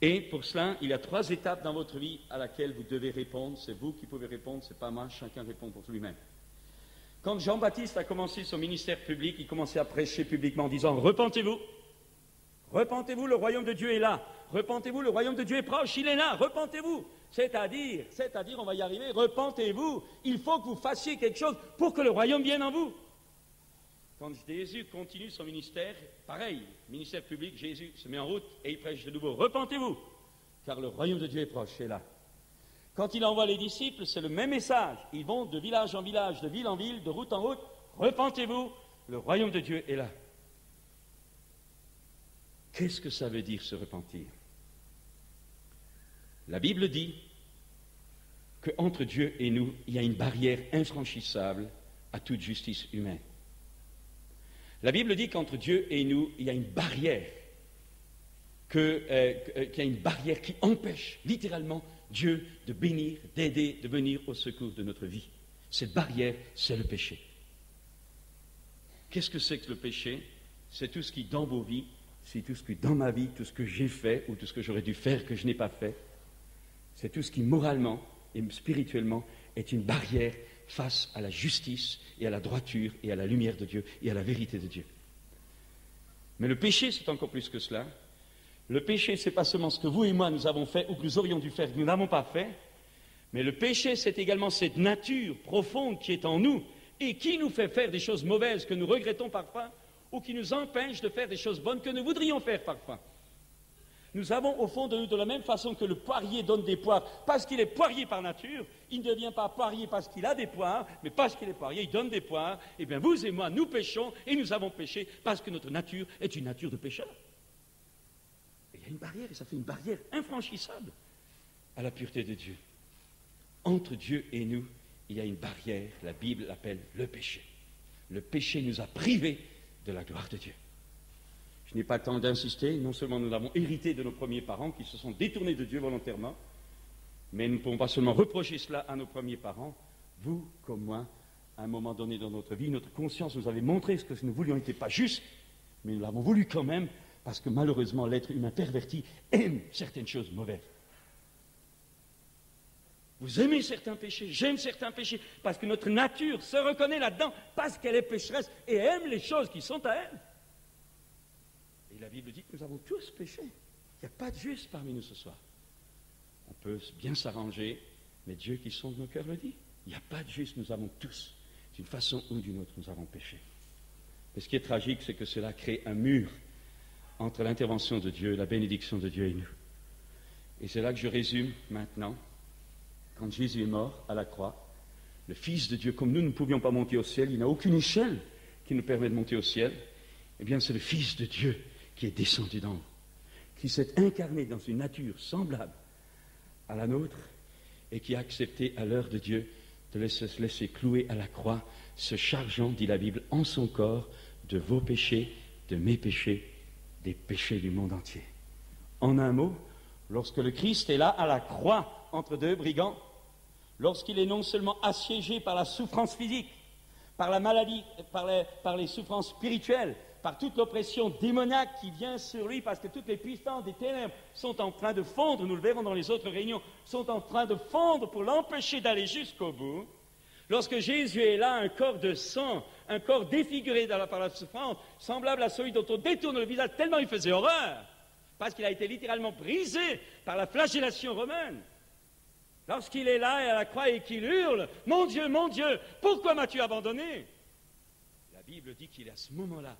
Speaker 2: Et pour cela, il y a 3 étapes dans votre vie à laquelle vous devez répondre. C'est vous qui pouvez répondre, ce n'est pas moi, chacun répond pour lui-même. Quand Jean-Baptiste a commencé son ministère public, il commençait à prêcher publiquement en disant « Repentez-vous, repentez-vous, le royaume de Dieu est là. Repentez-vous, le royaume de Dieu est proche, il est là, repentez-vous. » C'est-à-dire, on va y arriver, repentez-vous. Il faut que vous fassiez quelque chose pour que le royaume vienne en vous. Quand Jésus continue son ministère, pareil, ministère public, Jésus se met en route et il prêche de nouveau. Repentez-vous, car le royaume de Dieu est proche, c'est là. Quand il envoie les disciples, c'est le même message. Ils vont de village en village, de ville en ville, de route en route. Repentez-vous, le royaume de Dieu est là. Qu'est-ce que ça veut dire se repentir? La Bible dit qu'entre Dieu et nous, il y a une barrière infranchissable à toute justice humaine. La Bible dit qu'entre Dieu et nous, il y a une barrière, qu'il y a une barrière qui empêche littéralement Dieu de bénir, d'aider, de venir au secours de notre vie. Cette barrière, c'est le péché. Qu'est-ce que c'est que le péché? C'est tout ce qui, dans vos vies, c'est tout ce qui, dans ma vie, tout ce que j'ai fait ou tout ce que j'aurais dû faire que je n'ai pas fait. C'est tout ce qui, moralement et spirituellement, est une barrière face à la justice et à la droiture et à la lumière de Dieu et à la vérité de Dieu. Mais le péché, c'est encore plus que cela. Le péché, ce n'est pas seulement ce que vous et moi nous avons fait ou que nous aurions dû faire, que nous n'avons pas fait, mais le péché, c'est également cette nature profonde qui est en nous et qui nous fait faire des choses mauvaises que nous regrettons parfois ou qui nous empêche de faire des choses bonnes que nous voudrions faire parfois. Nous avons au fond de nous, de la même façon que le poirier donne des poires, parce qu'il est poirier par nature, il ne devient pas poirier parce qu'il a des poires, mais parce qu'il est poirier, il donne des poires. Eh bien, vous et moi, nous péchons, et nous avons péché parce que notre nature est une nature de pécheur. Et il y a une barrière, et ça fait une barrière infranchissable à la pureté de Dieu. Entre Dieu et nous, il y a une barrière, la Bible l'appelle le péché. Le péché nous a privés de la gloire de Dieu. Je n'ai pas le temps d'insister, non seulement nous l'avons hérité de nos premiers parents qui se sont détournés de Dieu volontairement, mais nous ne pouvons pas seulement reprocher cela à nos premiers parents. Vous, comme moi, à un moment donné dans notre vie, notre conscience nous avait montré ce que nous voulions n'était pas juste, mais nous l'avons voulu quand même, parce que malheureusement l'être humain perverti aime certaines choses mauvaises. Vous aimez certains péchés, j'aime certains péchés, parce que notre nature se reconnaît là-dedans, parce qu'elle est pécheresse et aime les choses qui sont à elle. Et la Bible dit que nous avons tous péché. Il n'y a pas de juste parmi nous ce soir. On peut bien s'arranger, mais Dieu qui sonde nos cœurs le dit. Il n'y a pas de juste, nous avons tous, d'une façon ou d'une autre, nous avons péché. Mais ce qui est tragique, c'est que cela crée un mur entre l'intervention de Dieu, la bénédiction de Dieu et nous. Et c'est là que je résume maintenant. Quand Jésus est mort à la croix, le Fils de Dieu, comme nous ne pouvions pas monter au ciel, il n'a aucune échelle qui nous permet de monter au ciel, eh bien c'est le Fils de Dieu qui est descendu d'en haut, qui s'est incarné dans une nature semblable à la nôtre et qui a accepté à l'heure de Dieu de se laisser clouer à la croix, se chargeant, dit la Bible, en son corps de vos péchés, de mes péchés, des péchés du monde entier. En un mot, lorsque le Christ est là à la croix entre deux brigands, lorsqu'il est non seulement assiégé par la souffrance physique, par la maladie, par les souffrances spirituelles, par toute l'oppression démoniaque qui vient sur lui, parce que toutes les puissances des ténèbres sont en train de fondre, nous le verrons dans les autres réunions, sont en train de fondre pour l'empêcher d'aller jusqu'au bout. Lorsque Jésus est là, un corps de sang, un corps défiguré par la souffrance, semblable à celui dont on détourne le visage, tellement il faisait horreur, parce qu'il a été littéralement brisé par la flagellation romaine. Lorsqu'il est là et à la croix et qu'il hurle « Mon Dieu, pourquoi m'as-tu abandonné ?» La Bible dit qu'il est à ce moment-là,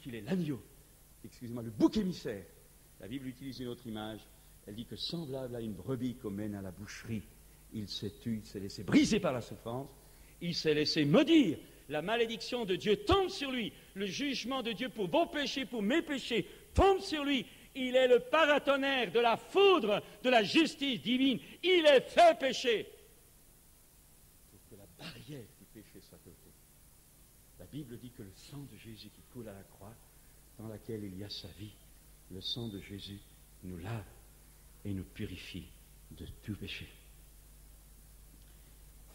Speaker 2: qu'il est l'agneau, le bouc émissaire. La Bible utilise une autre image, elle dit que semblable à une brebis qu'on mène à la boucherie, il s'est tué, il s'est laissé briser par la souffrance, il s'est laissé maudire. La malédiction de Dieu tombe sur lui, le jugement de Dieu pour vos péchés, pour mes péchés, tombe sur lui. Il est le paratonnerre de la foudre de la justice divine. Il est fait péché. Pour que la barrière du péché soit ôtée. La Bible dit que le sang de Jésus qui coule à la croix, dans laquelle il y a sa vie, le sang de Jésus nous lave et nous purifie de tout péché.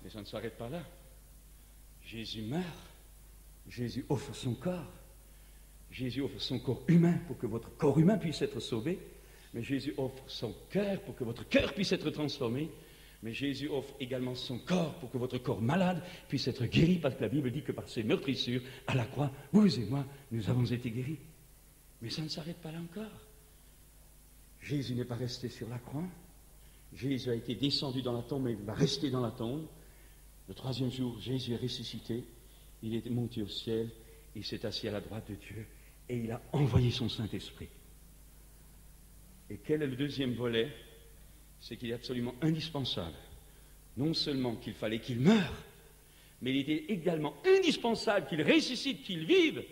Speaker 2: Mais ça ne s'arrête pas là. Jésus meurt. Jésus offre son corps. Jésus offre son corps humain pour que votre corps humain puisse être sauvé, mais Jésus offre son cœur pour que votre cœur puisse être transformé, mais Jésus offre également son corps pour que votre corps malade puisse être guéri, parce que la Bible dit que par ses meurtrissures, à la croix, vous et moi, nous avons été guéris. Mais ça ne s'arrête pas là encore. Jésus n'est pas resté sur la croix, Jésus a été descendu dans la tombe, mais il va rester dans la tombe. Le troisième jour, Jésus est ressuscité, il est monté au ciel, il s'est assis à la droite de Dieu et il a envoyé son Saint-Esprit. Et quel est le deuxième volet? C'est qu'il est absolument indispensable, non seulement qu'il fallait qu'il meure, mais il était également indispensable qu'il ressuscite, qu'il vive,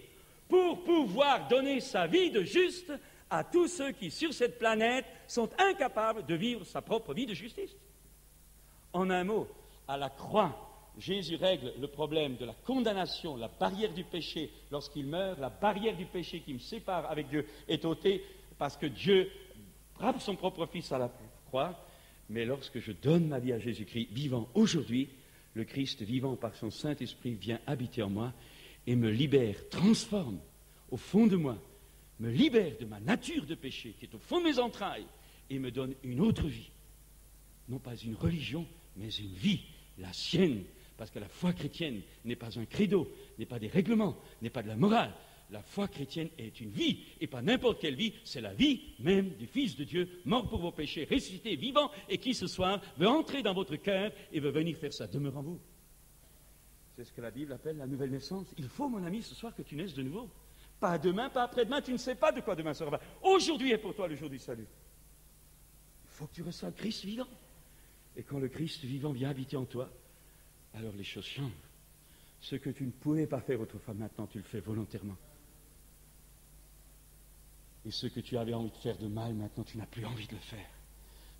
Speaker 2: pour pouvoir donner sa vie de juste à tous ceux qui, sur cette planète, sont incapables de vivre sa propre vie de justice. En un mot, à la croix, Jésus règle le problème de la condamnation, la barrière du péché. Lorsqu'il meurt, la barrière du péché qui me sépare avec Dieu est ôtée parce que Dieu frappe son propre Fils à la croix. Mais lorsque je donne ma vie à Jésus-Christ, vivant aujourd'hui, le Christ vivant par son Saint-Esprit vient habiter en moi et me libère, transforme au fond de moi, me libère de ma nature de péché qui est au fond de mes entrailles et me donne une autre vie. Non pas une religion, mais une vie la sienne. Parce que la foi chrétienne n'est pas un credo, n'est pas des règlements, n'est pas de la morale. La foi chrétienne est une vie, et pas n'importe quelle vie, c'est la vie même du Fils de Dieu, mort pour vos péchés, ressuscité, vivant, et qui ce soir veut entrer dans votre cœur et veut venir faire sa demeure en vous. C'est ce que la Bible appelle la nouvelle naissance. Il faut, mon ami, ce soir que tu naisses de nouveau. Pas demain, pas après-demain, tu ne sais pas de quoi demain sera. Aujourd'hui est pour toi le jour du salut. Il faut que tu reçoives Christ vivant. Et quand le Christ vivant vient habiter en toi, alors les choses changent. Ce que tu ne pouvais pas faire autrefois, maintenant tu le fais volontairement. Et ce que tu avais envie de faire de mal, maintenant tu n'as plus envie de le faire.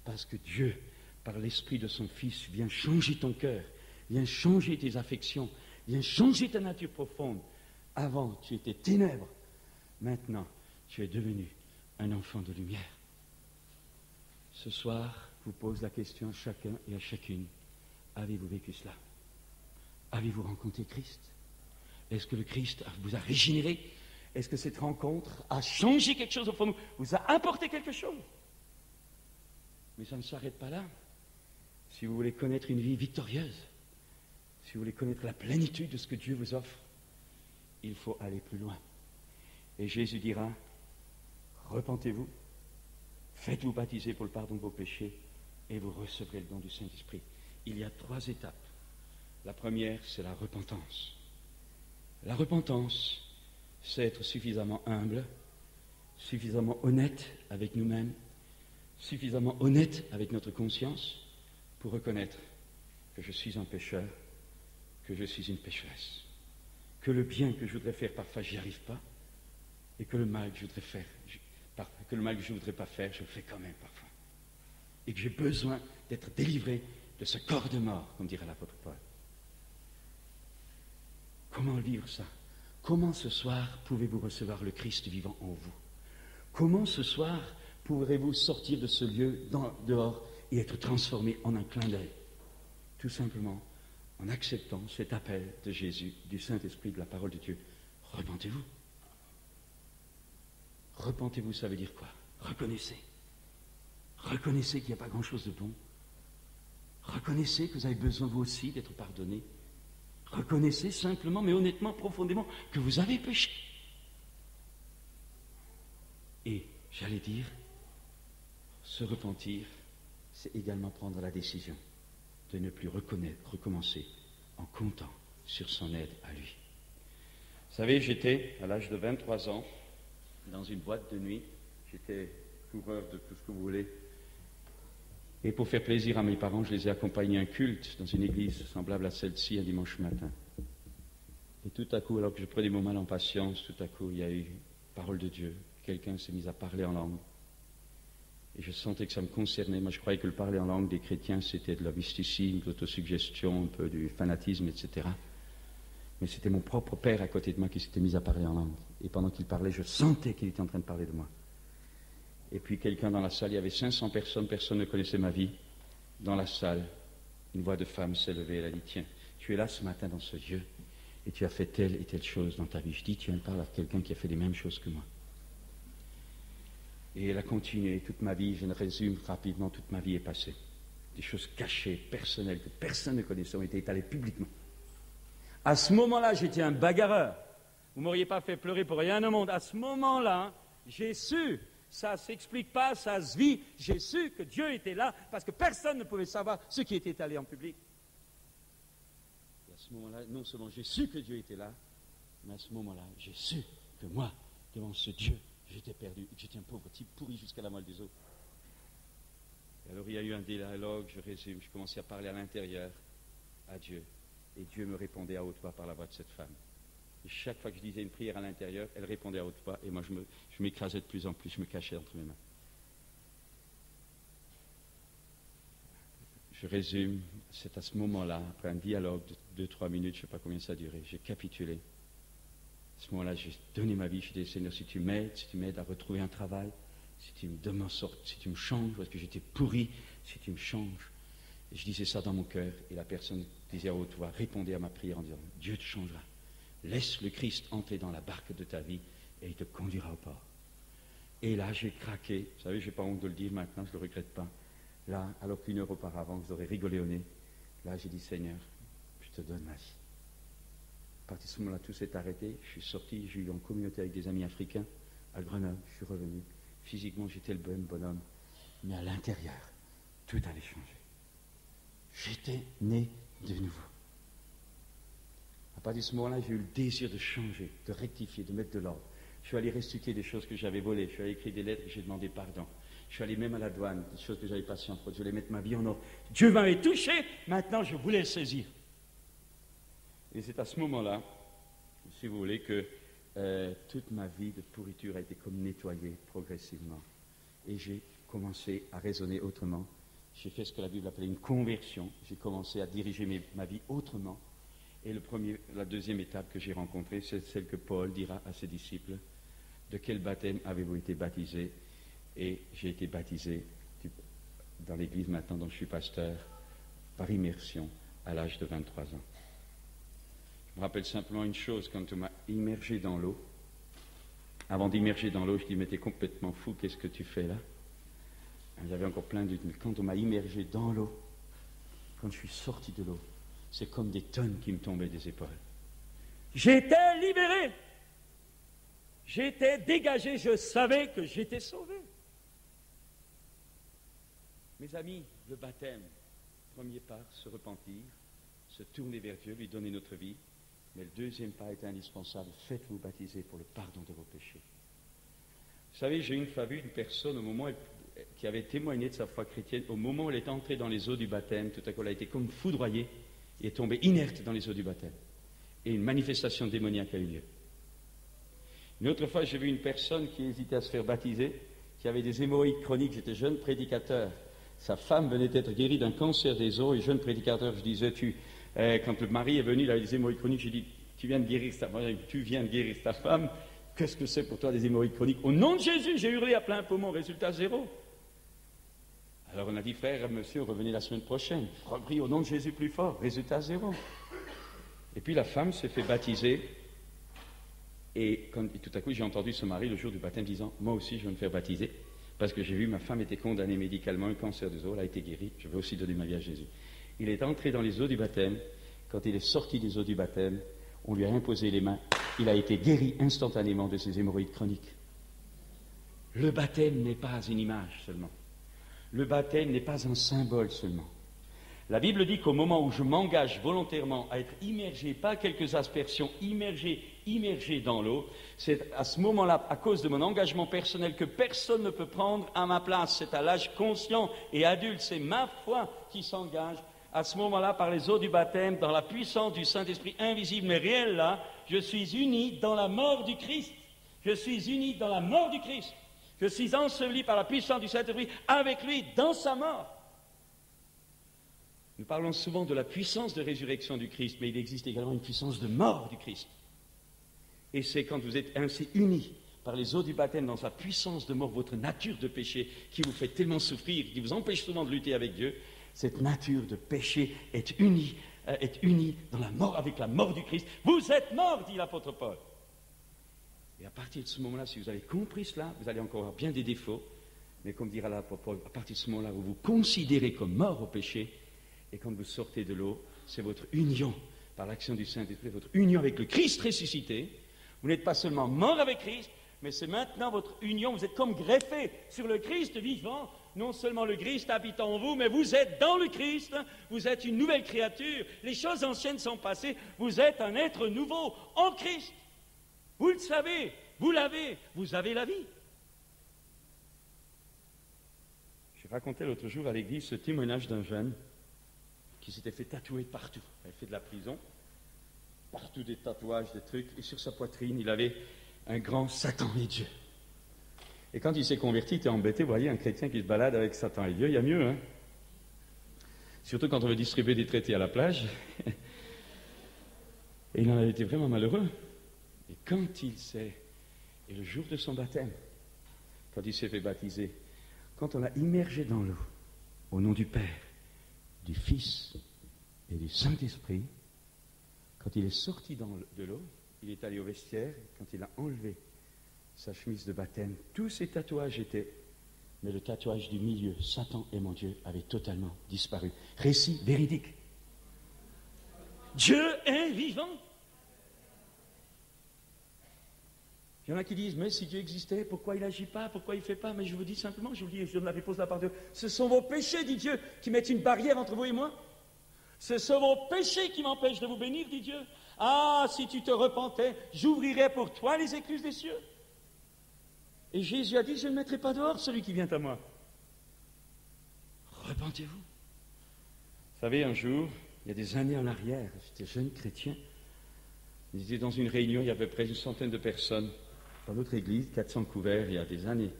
Speaker 2: Parce que Dieu, par l'Esprit de son Fils, vient changer ton cœur, vient changer tes affections, vient changer ta nature profonde. Avant, tu étais ténèbres. Maintenant, tu es devenu un enfant de lumière. Ce soir, je vous pose la question à chacun et à chacune. Avez-vous vécu cela? Avez-vous rencontré Christ? Est-ce que le Christ vous a régénéré? Est-ce que cette rencontre a changé quelque chose au fond de vous, vous a apporté quelque chose? Mais ça ne s'arrête pas là. Si vous voulez connaître une vie victorieuse, si vous voulez connaître la plénitude de ce que Dieu vous offre, il faut aller plus loin. Et Jésus dira, repentez-vous, faites-vous baptiser pour le pardon de vos péchés, et vous recevrez le don du Saint-Esprit. Il y a 3 étapes. La première, c'est la repentance. La repentance, c'est être suffisamment humble, suffisamment honnête avec nous-mêmes, suffisamment honnête avec notre conscience pour reconnaître que je suis un pécheur, que je suis une pécheresse, que le bien que je voudrais faire parfois, j'y arrive pas, et que le mal que je voudrais faire, que le mal que je ne voudrais pas faire, je le fais quand même parfois. Et que j'ai besoin d'être délivré de ce corps de mort, comme dirait l'apôtre Paul. Comment vivre ça? Comment ce soir pouvez-vous recevoir le Christ vivant en vous? Comment ce soir pourrez-vous sortir de ce lieu dehors et être transformé en un clin d'œil? Tout simplement en acceptant cet appel de Jésus, du Saint-Esprit, de la parole de Dieu. Repentez-vous. Repentez-vous, ça veut dire quoi? Reconnaissez. Reconnaissez qu'il n'y a pas grand-chose de bon. Reconnaissez que vous avez besoin vous aussi d'être pardonné. Reconnaissez simplement, mais honnêtement, profondément, que vous avez péché. Et, j'allais dire, se repentir, c'est également prendre la décision de ne plus recommencer en comptant sur son aide à lui. Vous savez, j'étais, à l'âge de 23 ans, dans une boîte de nuit. J'étais coureur de tout ce que vous voulez. Et pour faire plaisir à mes parents, je les ai accompagnés à un culte dans une église semblable à celle-ci un dimanche matin. Et tout à coup, alors que je prenais mon mal en patience, tout à coup, il y a eu parole de Dieu. Quelqu'un s'est mis à parler en langue. Et je sentais que ça me concernait. Moi, je croyais que le parler en langue des chrétiens, c'était de la mysticisme, de l'autosuggestion, un peu du fanatisme, etc. Mais c'était mon propre père à côté de moi qui s'était mis à parler en langue. Et pendant qu'il parlait, je sentais qu'il était en train de parler de moi. Et puis quelqu'un dans la salle, il y avait 500 personnes, personne ne connaissait ma vie. Dans la salle, une voix de femme s'est levée, elle a dit, tiens, tu es là ce matin dans ce lieu, et tu as fait telle et telle chose dans ta vie. Je dis, tu parles à quelqu'un qui a fait les mêmes choses que moi. Et elle a continué, toute ma vie, je ne résume rapidement, toute ma vie est passée. Des choses cachées, personnelles, que personne ne connaissait, ont été étalées publiquement. À ce moment-là, j'étais un bagarreur. Vous ne m'auriez pas fait pleurer pour rien au monde. À ce moment-là, j'ai su, ça ne s'explique pas, ça se vit, j'ai su que Dieu était là parce que personne ne pouvait savoir ce qui était étalé en public. Et à ce moment-là, non seulement j'ai su que Dieu était là, mais à ce moment-là, j'ai su que moi, devant ce Dieu, j'étais perdu et que j'étais un pauvre type pourri jusqu'à la moelle des os. Et alors il y a eu un dialogue, je résume, je commençais à parler à l'intérieur à Dieu. Et Dieu me répondait à haute voix par la voix de cette femme. Et chaque fois que je disais une prière à l'intérieur, elle répondait à haute voix, et moi je m'écrasais de plus en plus, je me cachais entre mes mains. Je résume, c'est à ce moment-là, après un dialogue de 2-3 minutes, je ne sais pas combien ça a duré, j'ai capitulé. À ce moment-là, j'ai donné ma vie, je dis, Seigneur, si tu m'aides à retrouver un travail, si tu me donnes en sorte, si tu me changes, parce que j'étais pourri, si tu me changes. Et je disais ça dans mon cœur, et la personne disait à haute voix, répondait à ma prière en disant, Dieu te changera. Laisse le Christ entrer dans la barque de ta vie, et il te conduira au port. Et là, j'ai craqué. Vous savez, je n'ai pas honte de le dire maintenant, je ne le regrette pas. Là, alors qu'1 heure auparavant, vous aurez rigolé au nez, Là, j'ai dit, Seigneur, je te donne ma vie. À partir de ce moment-là, tout s'est arrêté. Je suis sorti, j'ai eu en communauté avec des amis africains à Grenoble. Je suis revenu. Physiquement, j'étais le même bonhomme. Mais à l'intérieur, tout allait changer. J'étais né de nouveau. À partir de ce moment-là, j'ai eu le désir de changer, de rectifier, de mettre de l'ordre. Je suis allé restituer des choses que j'avais volées. Je suis allé écrire des lettres et j'ai demandé pardon. Je suis allé même à la douane, des choses que j'avais passées en fraude. Je voulais mettre ma vie en ordre. Dieu m'avait touché, maintenant je voulais le saisir. Et c'est à ce moment-là, si vous voulez, que toute ma vie de pourriture a été comme nettoyée progressivement. Et j'ai commencé à raisonner autrement. J'ai fait ce que la Bible appelle une conversion. J'ai commencé à diriger ma vie autrement. Et la deuxième étape que j'ai rencontrée, c'est celle que Paul dira à ses disciples. De quel baptême avez-vous été baptisés? Et j'ai été baptisé dans l'église maintenant dont je suis pasteur, par immersion, à l'âge de 23 ans. Je me rappelle simplement une chose, quand on m'a immergé dans l'eau, avant d'immerger dans l'eau, je dis, mais t'es complètement fou, qu'est-ce que tu fais là? J'avais encore plein de doutes, mais quand on m'a immergé dans l'eau, quand je suis sorti de l'eau, c'est comme des tonnes qui me tombaient des épaules. J'étais libéré, j'étais dégagé, je savais que j'étais sauvé. Mes amis, le baptême, premier pas, se repentir, se tourner vers Dieu, lui donner notre vie. Mais le deuxième pas est indispensable, faites-vous baptiser pour le pardon de vos péchés. Vous savez, j'ai une fois vu une personne au moment qui avait témoigné de sa foi chrétienne, au moment où elle est entrée dans les eaux du baptême, tout à coup elle a été comme foudroyée et est tombée inerte dans les eaux du baptême. Et une manifestation démoniaque a eu lieu. Une autre fois, j'ai vu une personne qui hésitait à se faire baptiser, qui avait des hémorroïdes chroniques. J'étais jeune prédicateur. Sa femme venait d'être guérie d'un cancer des os, et jeune prédicateur, je disais, quand le mari est venu, il avait des hémorroïdes chroniques, j'ai dit, tu viens de guérir ta femme, qu'est-ce que c'est pour toi des hémorroïdes chroniques? Au nom de Jésus, j'ai hurlé à plein poumon, résultat zéro. Alors on a dit, frère, monsieur, revenez la semaine prochaine. Repris au nom de Jésus plus fort, résultat zéro. Et puis la femme s'est fait baptiser, et tout à coup j'ai entendu ce mari le jour du baptême disant, moi aussi je vais me faire baptiser. Parce que j'ai vu ma femme était condamnée médicalement, un cancer des os, elle a été guérie, je veux aussi donner ma vie à Jésus. Il est entré dans les eaux du baptême, quand il est sorti des eaux du baptême, on lui a imposé les mains, il a été guéri instantanément de ses hémorroïdes chroniques. Le baptême n'est pas une image seulement, le baptême n'est pas un symbole seulement. La Bible dit qu'au moment où je m'engage volontairement à être immergé, pas quelques aspersions, immergé dans l'eau, c'est à ce moment-là, à cause de mon engagement personnel, que personne ne peut prendre à ma place. C'est à l'âge conscient et adulte, c'est ma foi qui s'engage. À ce moment-là, par les eaux du baptême, dans la puissance du Saint-Esprit invisible mais réel là, je suis uni dans la mort du Christ. Je suis uni dans la mort du Christ. Je suis enseveli par la puissance du Saint-Esprit avec lui dans sa mort. Nous parlons souvent de la puissance de résurrection du Christ, mais il existe également une puissance de mort du Christ. Et c'est quand vous êtes ainsi unis par les eaux du baptême dans sa puissance de mort, votre nature de péché qui vous fait tellement souffrir, qui vous empêche souvent de lutter avec Dieu, cette nature de péché est unie dans la mort, avec la mort du Christ. Vous êtes mort, dit l'apôtre Paul. Et à partir de ce moment-là, si vous avez compris cela, vous allez encore avoir bien des défauts, mais comme dira l'apôtre Paul, à partir de ce moment-là, vous vous considérez comme mort au péché. Et quand vous sortez de l'eau, c'est votre union, par l'action du Saint-Esprit, votre union avec le Christ ressuscité. Vous n'êtes pas seulement mort avec Christ, mais c'est maintenant votre union. Vous êtes comme greffé sur le Christ vivant. Non seulement le Christ habite en vous, mais vous êtes dans le Christ. Vous êtes une nouvelle créature. Les choses anciennes sont passées. Vous êtes un être nouveau en Christ. Vous le savez, vous l'avez, vous avez la vie. J'ai raconté l'autre jour à l'église ce témoignage d'un jeune qui s'était fait tatouer partout. Il avait fait de la prison, partout des tatouages, des trucs, et sur sa poitrine, il avait un grand Satan et Dieu. Et quand il s'est converti, il était embêté, vous voyez, un chrétien qui se balade avec Satan et Dieu, il y a mieux, hein. Surtout quand on veut distribuer des traités à la plage. Et il en avait été vraiment malheureux. Et quand et le jour de son baptême, quand il s'est fait baptiser, quand on l'a immergé dans l'eau, au nom du Père, du Fils et du Saint-Esprit, quand il est sorti de l'eau, il est allé au vestiaire, quand il a enlevé sa chemise de baptême, tous ses tatouages étaient, mais le tatouage du milieu, Satan et mon Dieu, avait totalement disparu. Récit véridique. Dieu est vivant. Il y en a qui disent, mais si Dieu existait, pourquoi il n'agit pas, pourquoi il ne fait pas? Mais je vous dis simplement, je vous dis, je donne la réponse de la part de Dieu, ce sont vos péchés, dit Dieu, qui mettent une barrière entre vous et moi. Ce sont vos péchés qui m'empêchent de vous bénir, dit Dieu. Ah, si tu te repentais, j'ouvrirais pour toi les écluses des cieux. Et Jésus a dit, je ne mettrai pas dehors celui qui vient à moi. Repentez-vous. Vous savez, un jour, il y a des années en arrière, j'étais jeune chrétien, j'étais dans une réunion, il y avait à peu près 100 de personnes, dans notre église, 400 couverts, il y a des années.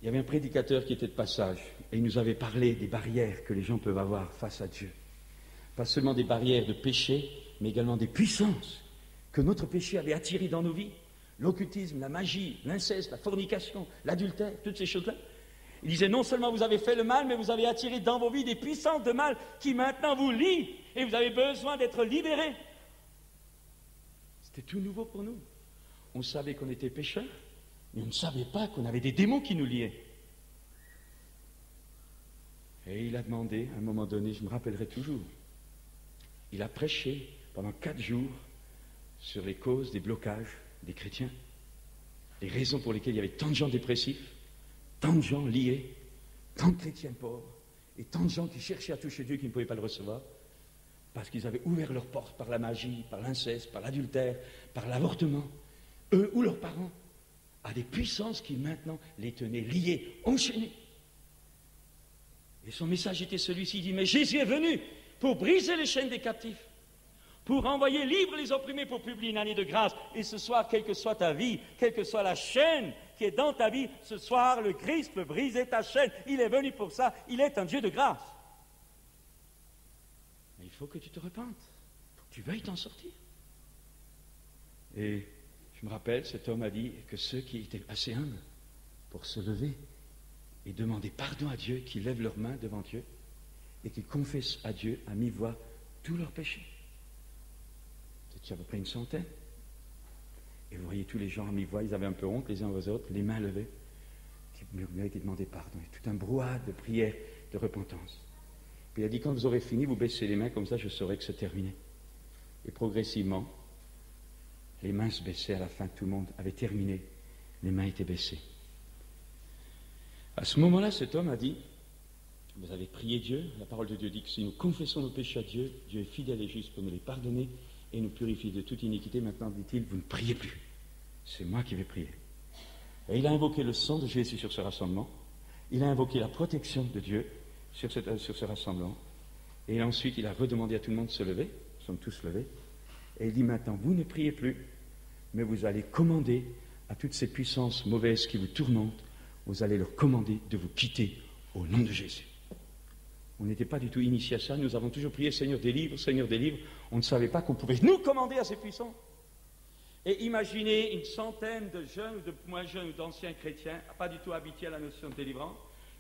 Speaker 2: Il y avait un prédicateur qui était de passage, et il nous avait parlé des barrières que les gens peuvent avoir face à Dieu. Pas seulement des barrières de péché, mais également des puissances que notre péché avait attirées dans nos vies. L'occultisme, la magie, l'inceste, la fornication, l'adultère, toutes ces choses-là. Il disait, non seulement vous avez fait le mal, mais vous avez attiré dans vos vies des puissances de mal qui maintenant vous lient, et vous avez besoin d'être libérés. C'était tout nouveau pour nous. On savait qu'on était pécheurs, mais on ne savait pas qu'on avait des démons qui nous liaient. Et il a demandé, à un moment donné, je me rappellerai toujours, il a prêché pendant 4 jours sur les causes des blocages des chrétiens, les raisons pour lesquelles il y avait tant de gens dépressifs, tant de gens liés, tant de chrétiens pauvres, et tant de gens qui cherchaient à toucher Dieu qui ne pouvaient pas le recevoir, parce qu'ils avaient ouvert leurs portes par la magie, par l'inceste, par l'adultère, par l'avortement, eux ou leurs parents, à des puissances qui maintenant les tenaient liés, enchaînés. Et son message était celui-ci, il dit, mais Jésus est venu pour briser les chaînes des captifs, pour envoyer libres les opprimés, pour publier une année de grâce. Et ce soir, quelle que soit ta vie, quelle que soit la chaîne qui est dans ta vie, ce soir, le Christ peut briser ta chaîne. Il est venu pour ça. Il est un Dieu de grâce. Mais il faut que tu te repentes. Il faut que tu veuilles t'en sortir. Et je me rappelle, cet homme a dit que ceux qui étaient assez humbles pour se lever et demander pardon à Dieu, qu'ils lèvent leurs mains devant Dieu et qu'ils confessent à Dieu à mi-voix tous leurs péchés. C'est à peu près 100. Et vous voyez tous les gens à mi-voix, ils avaient un peu honte les uns aux autres, les mains levées, qui murmuraient, qui demandaient pardon. Et tout un brouhaha de prières, de repentance. Puis il a dit, quand vous aurez fini, vous baissez les mains, comme ça je saurai que c'est terminé. Et progressivement, les mains se baissaient à la fin, tout le monde avait terminé, les mains étaient baissées. À ce moment-là, cet homme a dit, vous avez prié Dieu, la parole de Dieu dit que si nous confessons nos péchés à Dieu, Dieu est fidèle et juste pour nous les pardonner et nous purifier de toute iniquité. Maintenant, dit-il, vous ne priez plus. C'est moi qui vais prier. Et il a invoqué le sang de Jésus sur ce rassemblement. Il a invoqué la protection de Dieu sur ce rassemblement. Et ensuite, il a redemandé à tout le monde de se lever. Nous sommes tous levés. Et il dit maintenant, vous ne priez plus, mais vous allez commander à toutes ces puissances mauvaises qui vous tourmentent, vous allez leur commander de vous quitter au nom de Jésus. On n'était pas du tout initié à ça. Nous avons toujours prié Seigneur délivre, Seigneur délivre. On ne savait pas qu'on pouvait nous commander à ces puissants. Et imaginez une centaine de jeunes, de moins jeunes ou d'anciens chrétiens, pas du tout habitués à la notion de délivrance,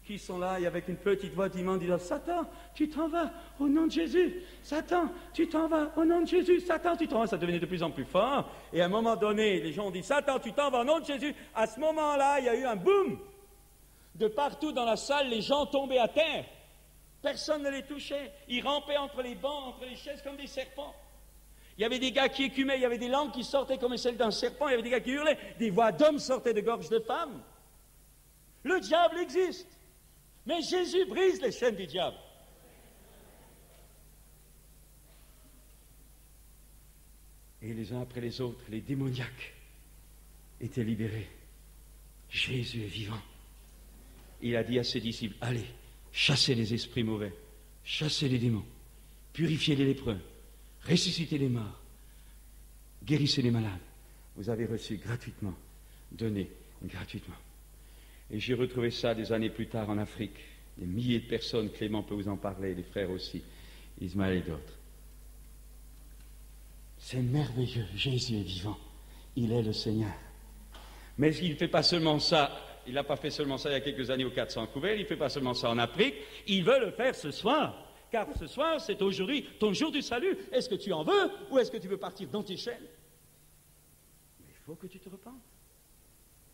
Speaker 2: qui sont là et avec une petite voix d'immense disant, Satan, tu t'en vas au nom de Jésus. Satan, tu t'en vas au nom de Jésus. Satan, tu t'en vas. Ça devenait de plus en plus fort. Et à un moment donné, les gens ont dit, Satan, tu t'en vas au nom de Jésus. À ce moment-là, il y a eu un boum. De partout dans la salle, les gens tombaient à terre. Personne ne les touchait. Ils rampaient entre les bancs, entre les chaises comme des serpents. Il y avait des gars qui écumaient, il y avait des langues qui sortaient comme celles d'un serpent, il y avait des gars qui hurlaient, des voix d'hommes sortaient de gorges de femmes. Le diable existe. Mais Jésus brise les chaînes du diable. Et les uns après les autres, les démoniaques étaient libérés. Jésus est vivant. Il a dit à ses disciples, allez, chassez les esprits mauvais, chassez les démons, purifiez les lépreux, ressuscitez les morts, guérissez les malades. Vous avez reçu gratuitement, donné gratuitement. Et j'ai retrouvé ça des années plus tard en Afrique. Des milliers de personnes, Clément peut vous en parler, les frères aussi, Ismaël et d'autres. C'est merveilleux, Jésus est vivant, il est le Seigneur. Mais il ne fait pas seulement ça. Il n'a pas fait seulement ça il y a quelques années aux 400 couverts, il ne fait pas seulement ça en Afrique, il veut le faire ce soir. Car ce soir, c'est aujourd'hui ton jour du salut. Est-ce que tu en veux ou est-ce que tu veux partir dans tes chaînes? Mais il faut que tu te repentes.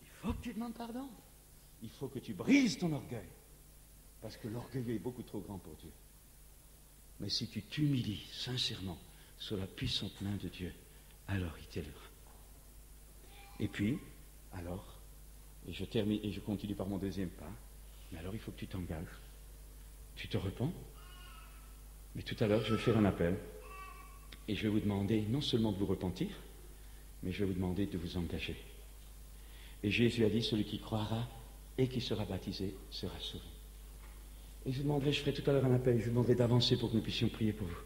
Speaker 2: Il faut que tu demandes pardon. Il faut que tu brises ton orgueil. Parce que l'orgueil est beaucoup trop grand pour Dieu. Mais si tu t'humilies sincèrement sous la puissante main de Dieu, alors il t'élèvera. Et puis, alors, et je termine et je continue par mon deuxième pas, mais alors il faut que tu t'engages. Tu te repens. Mais tout à l'heure, je vais faire un appel et je vais vous demander non seulement de vous repentir, mais je vais vous demander de vous engager. Et Jésus a dit, celui qui croira et qui sera baptisé sera sauvé. Et je ferai tout à l'heure un appel, je vous demanderai d'avancer pour que nous puissions prier pour vous.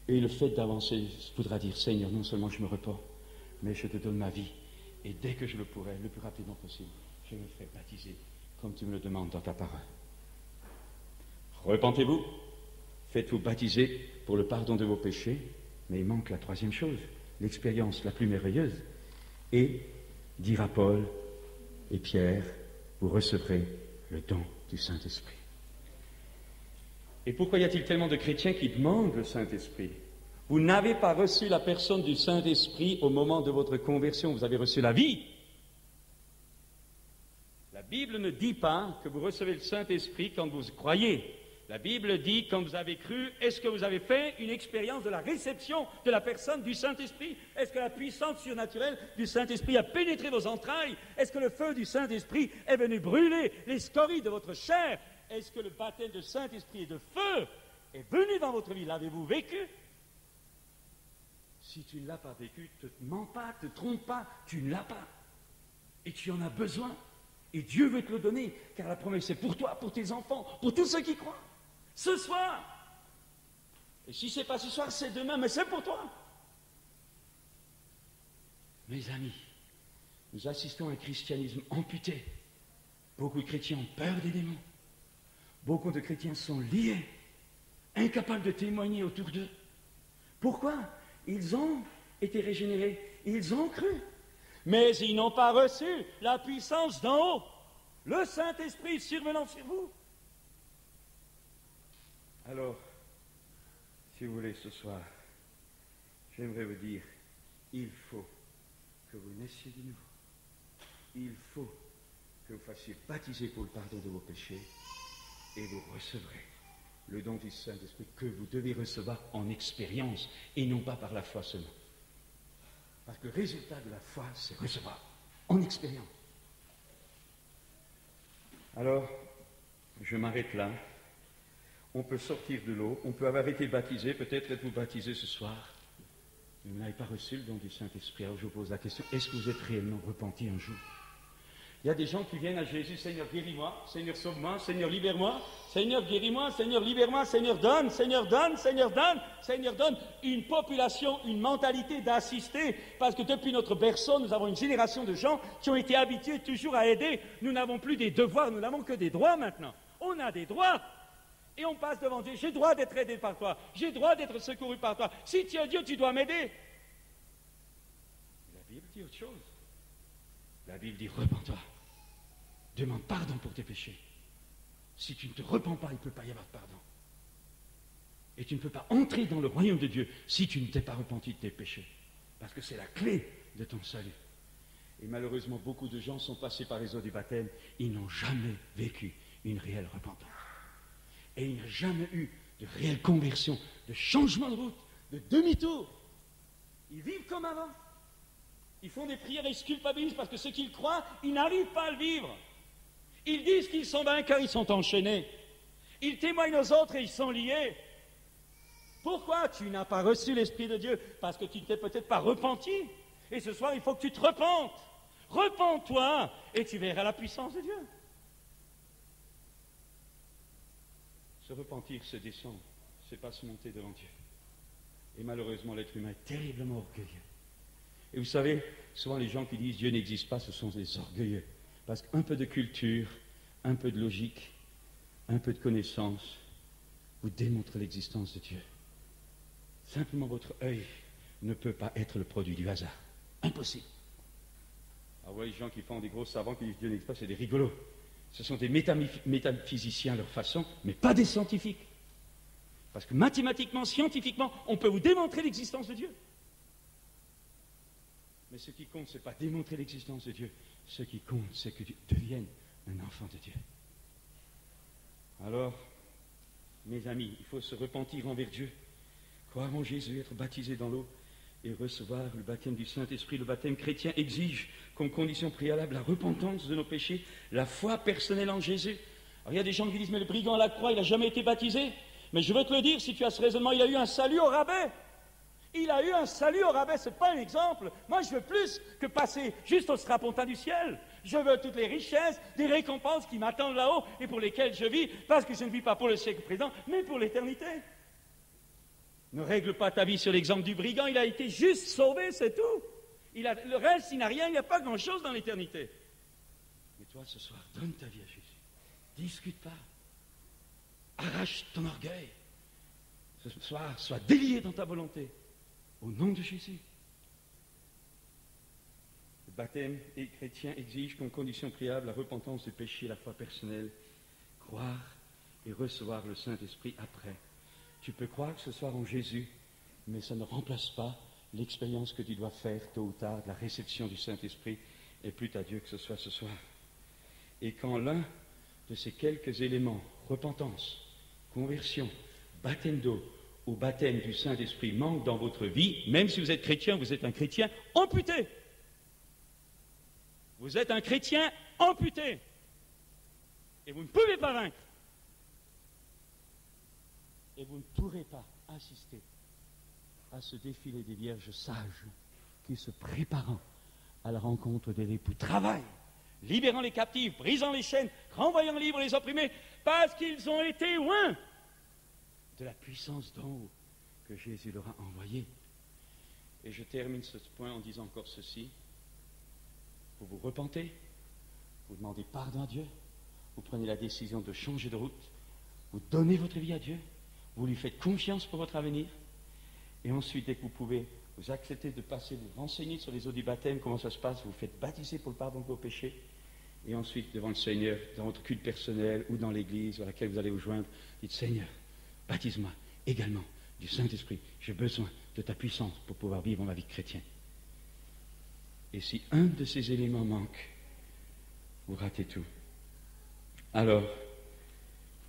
Speaker 2: Et le fait d'avancer voudra dire, Seigneur, non seulement je me repens, mais je te donne ma vie. Et dès que je le pourrai, le plus rapidement possible, je me ferai baptiser, comme tu me le demandes dans ta parole. Repentez-vous, faites-vous baptiser pour le pardon de vos péchés, mais il manque la troisième chose, l'expérience la plus merveilleuse. Et, dira Paul et Pierre, vous recevrez le don du Saint-Esprit. Et pourquoi y a-t-il tellement de chrétiens qui demandent le Saint-Esprit? Vous n'avez pas reçu la personne du Saint-Esprit au moment de votre conversion, vous avez reçu la vie. La Bible ne dit pas que vous recevez le Saint-Esprit quand vous croyez. La Bible dit, quand vous avez cru, est-ce que vous avez fait une expérience de la réception de la personne du Saint-Esprit? Est-ce que la puissance surnaturelle du Saint-Esprit a pénétré vos entrailles? Est-ce que le feu du Saint-Esprit est venu brûler les scories de votre chair? Est-ce que le baptême de Saint-Esprit et de feu est venu dans votre vie? L'avez-vous vécu? Si tu ne l'as pas vécu, ne te mens pas, ne te trompe pas, tu ne l'as pas. Et tu en as besoin. Et Dieu veut te le donner, car la promesse est pour toi, pour tes enfants, pour tous ceux qui croient. Ce soir. Et si ce n'est pas ce soir, c'est demain, mais c'est pour toi. Mes amis, nous assistons à un christianisme amputé. Beaucoup de chrétiens ont peur des démons. Beaucoup de chrétiens sont liés, incapables de témoigner autour d'eux. Pourquoi? Ils ont été régénérés, ils ont cru, mais ils n'ont pas reçu la puissance d'en haut, le Saint-Esprit survenant sur vous. Alors, si vous voulez, ce soir, j'aimerais vous dire, il faut que vous naissiez de nouveau. Il faut que vous fassiez baptiser pour le pardon de vos péchés et vous recevrez le don du Saint-Esprit que vous devez recevoir en expérience et non pas par la foi seulement. Parce que le résultat de la foi, c'est recevoir en expérience. Alors, je m'arrête là. On peut sortir de l'eau, on peut avoir été baptisé, peut-être êtes-vous baptisé ce soir, mais vous n'avez pas reçu le don du Saint-Esprit. Alors je vous pose la question, est-ce que vous êtes réellement repenti un jour? Il y a des gens qui viennent à Jésus, Seigneur guéris-moi, Seigneur sauve-moi, Seigneur libère-moi, Seigneur guéris-moi, Seigneur libère-moi, Seigneur donne, Seigneur donne, Seigneur donne, Seigneur donne. Une population, une mentalité d'assister, parce que depuis notre berceau, nous avons une génération de gens qui ont été habitués toujours à aider. Nous n'avons plus des devoirs, nous n'avons que des droits maintenant. On a des droits. Et on passe devant Dieu, j'ai droit d'être aidé par toi, j'ai droit d'être secouru par toi. Si tu es Dieu, tu dois m'aider. La Bible dit autre chose. La Bible dit, repens-toi. Demande pardon pour tes péchés. Si tu ne te repens pas, il ne peut pas y avoir de pardon. Et tu ne peux pas entrer dans le royaume de Dieu si tu ne t'es pas repenti de tes péchés. Parce que c'est la clé de ton salut. Et malheureusement, beaucoup de gens sont passés par les eaux du baptême, ils n'ont jamais vécu une réelle repentance. Et il n'y a jamais eu de réelle conversion, de changement de route, de demi-tour. Ils vivent comme avant. Ils font des prières et se culpabilisent parce que ce qu'ils croient, ils n'arrivent pas à le vivre. Ils disent qu'ils sont vainqueurs, ils sont enchaînés. Ils témoignent aux autres et ils sont liés. Pourquoi tu n'as pas reçu l'Esprit de Dieu? Parce que tu ne t'es peut-être pas repenti. Et ce soir, il faut que tu te repentes. Repens-toi et tu verras la puissance de Dieu. Se repentir, se descendre, c'est pas se monter devant Dieu. Et malheureusement, l'être humain est terriblement orgueilleux. Et vous savez, souvent les gens qui disent Dieu n'existe pas, ce sont des orgueilleux. Parce qu'un peu de culture, un peu de logique, un peu de connaissance, vous démontre l'existence de Dieu. Simplement votre œil ne peut pas être le produit du hasard. Impossible. Alors vous voyez les gens qui font des gros savants qui disent Dieu n'existe pas, c'est des rigolos. Ce sont des métaphysiciens à leur façon, mais pas des scientifiques. Parce que mathématiquement, scientifiquement, on peut vous démontrer l'existence de Dieu. Mais ce qui compte, ce n'est pas démontrer l'existence de Dieu. Ce qui compte, c'est que tu deviennes un enfant de Dieu. Alors, Mes amis, il faut se repentir envers Dieu, croire en Jésus, être baptisé dans l'eau et recevoir le baptême du Saint-Esprit. Le baptême chrétien exige comme condition préalable la repentance de nos péchés, la foi personnelle en Jésus. Alors, il y a des gens qui disent, mais le brigand à la croix, il n'a jamais été baptisé. Mais je veux te le dire, si tu as ce raisonnement, il a eu un salut au rabais. Il a eu un salut au rabais, ce n'est pas un exemple. Moi, je veux plus que passer juste au strapontin du ciel. Je veux toutes les richesses, des récompenses qui m'attendent là-haut et pour lesquelles je vis, parce que je ne vis pas pour le siècle présent, mais pour l'éternité. Ne règle pas ta vie sur l'exemple du brigand, il a été juste sauvé, c'est tout. Le reste, il n'a rien, il n'y a pas grand-chose dans l'éternité. Mais toi, ce soir, donne ta vie à Jésus. Discute pas. Arrache ton orgueil. Ce soir, sois délié dans ta volonté. Au nom de Jésus. Le baptême chrétien exige comme condition préalable la repentance du péché, la foi personnelle, croire et recevoir le Saint-Esprit après. Tu peux croire ce soir en Jésus, mais ça ne remplace pas l'expérience que tu dois faire tôt ou tard de la réception du Saint-Esprit, et plût à Dieu que ce soit ce soir. Et quand l'un de ces quelques éléments, repentance, conversion, baptême d'eau ou baptême du Saint-Esprit manque dans votre vie, même si vous êtes chrétien, vous êtes un chrétien amputé. Vous êtes un chrétien amputé. Et vous ne pouvez pas vaincre. Et vous ne pourrez pas assister à ce défilé des vierges sages qui, se préparant à la rencontre de l'époux, travaillent, libérant les captifs, brisant les chaînes, renvoyant libres les opprimés, parce qu'ils ont été loin de la puissance d'en haut que Jésus leur a envoyée. Et je termine ce point en disant encore ceci. Vous vous repentez, vous demandez pardon à Dieu, vous prenez la décision de changer de route, vous donnez votre vie à Dieu, vous lui faites confiance pour votre avenir, et ensuite, dès que vous pouvez, vous acceptez de passer, vous renseigner sur les eaux du baptême, comment ça se passe, vous faites baptiser pour le pardon de vos péchés, et ensuite, devant le Seigneur, dans votre culte personnel ou dans l'église à laquelle vous allez vous joindre, dites, Seigneur, baptise-moi également du Saint-Esprit, j'ai besoin de ta puissance pour pouvoir vivre ma vie chrétienne. Et si un de ces éléments manque, vous ratez tout. Alors,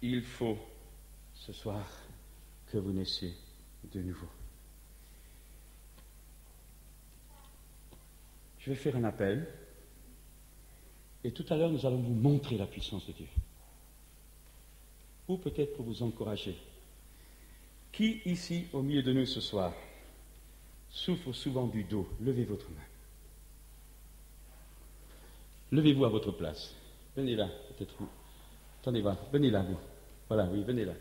Speaker 2: il faut ce soir que vous naissiez de nouveau. Je vais faire un appel, et tout à l'heure nous allons vous montrer la puissance de Dieu. Ou peut-être pour vous encourager. Qui ici, au milieu de nous ce soir, souffre souvent du dos? Levez votre main. Levez-vous à votre place. Venez là, peut-être vous. Attendez voir, venez là, vous. Voilà, oui, venez là.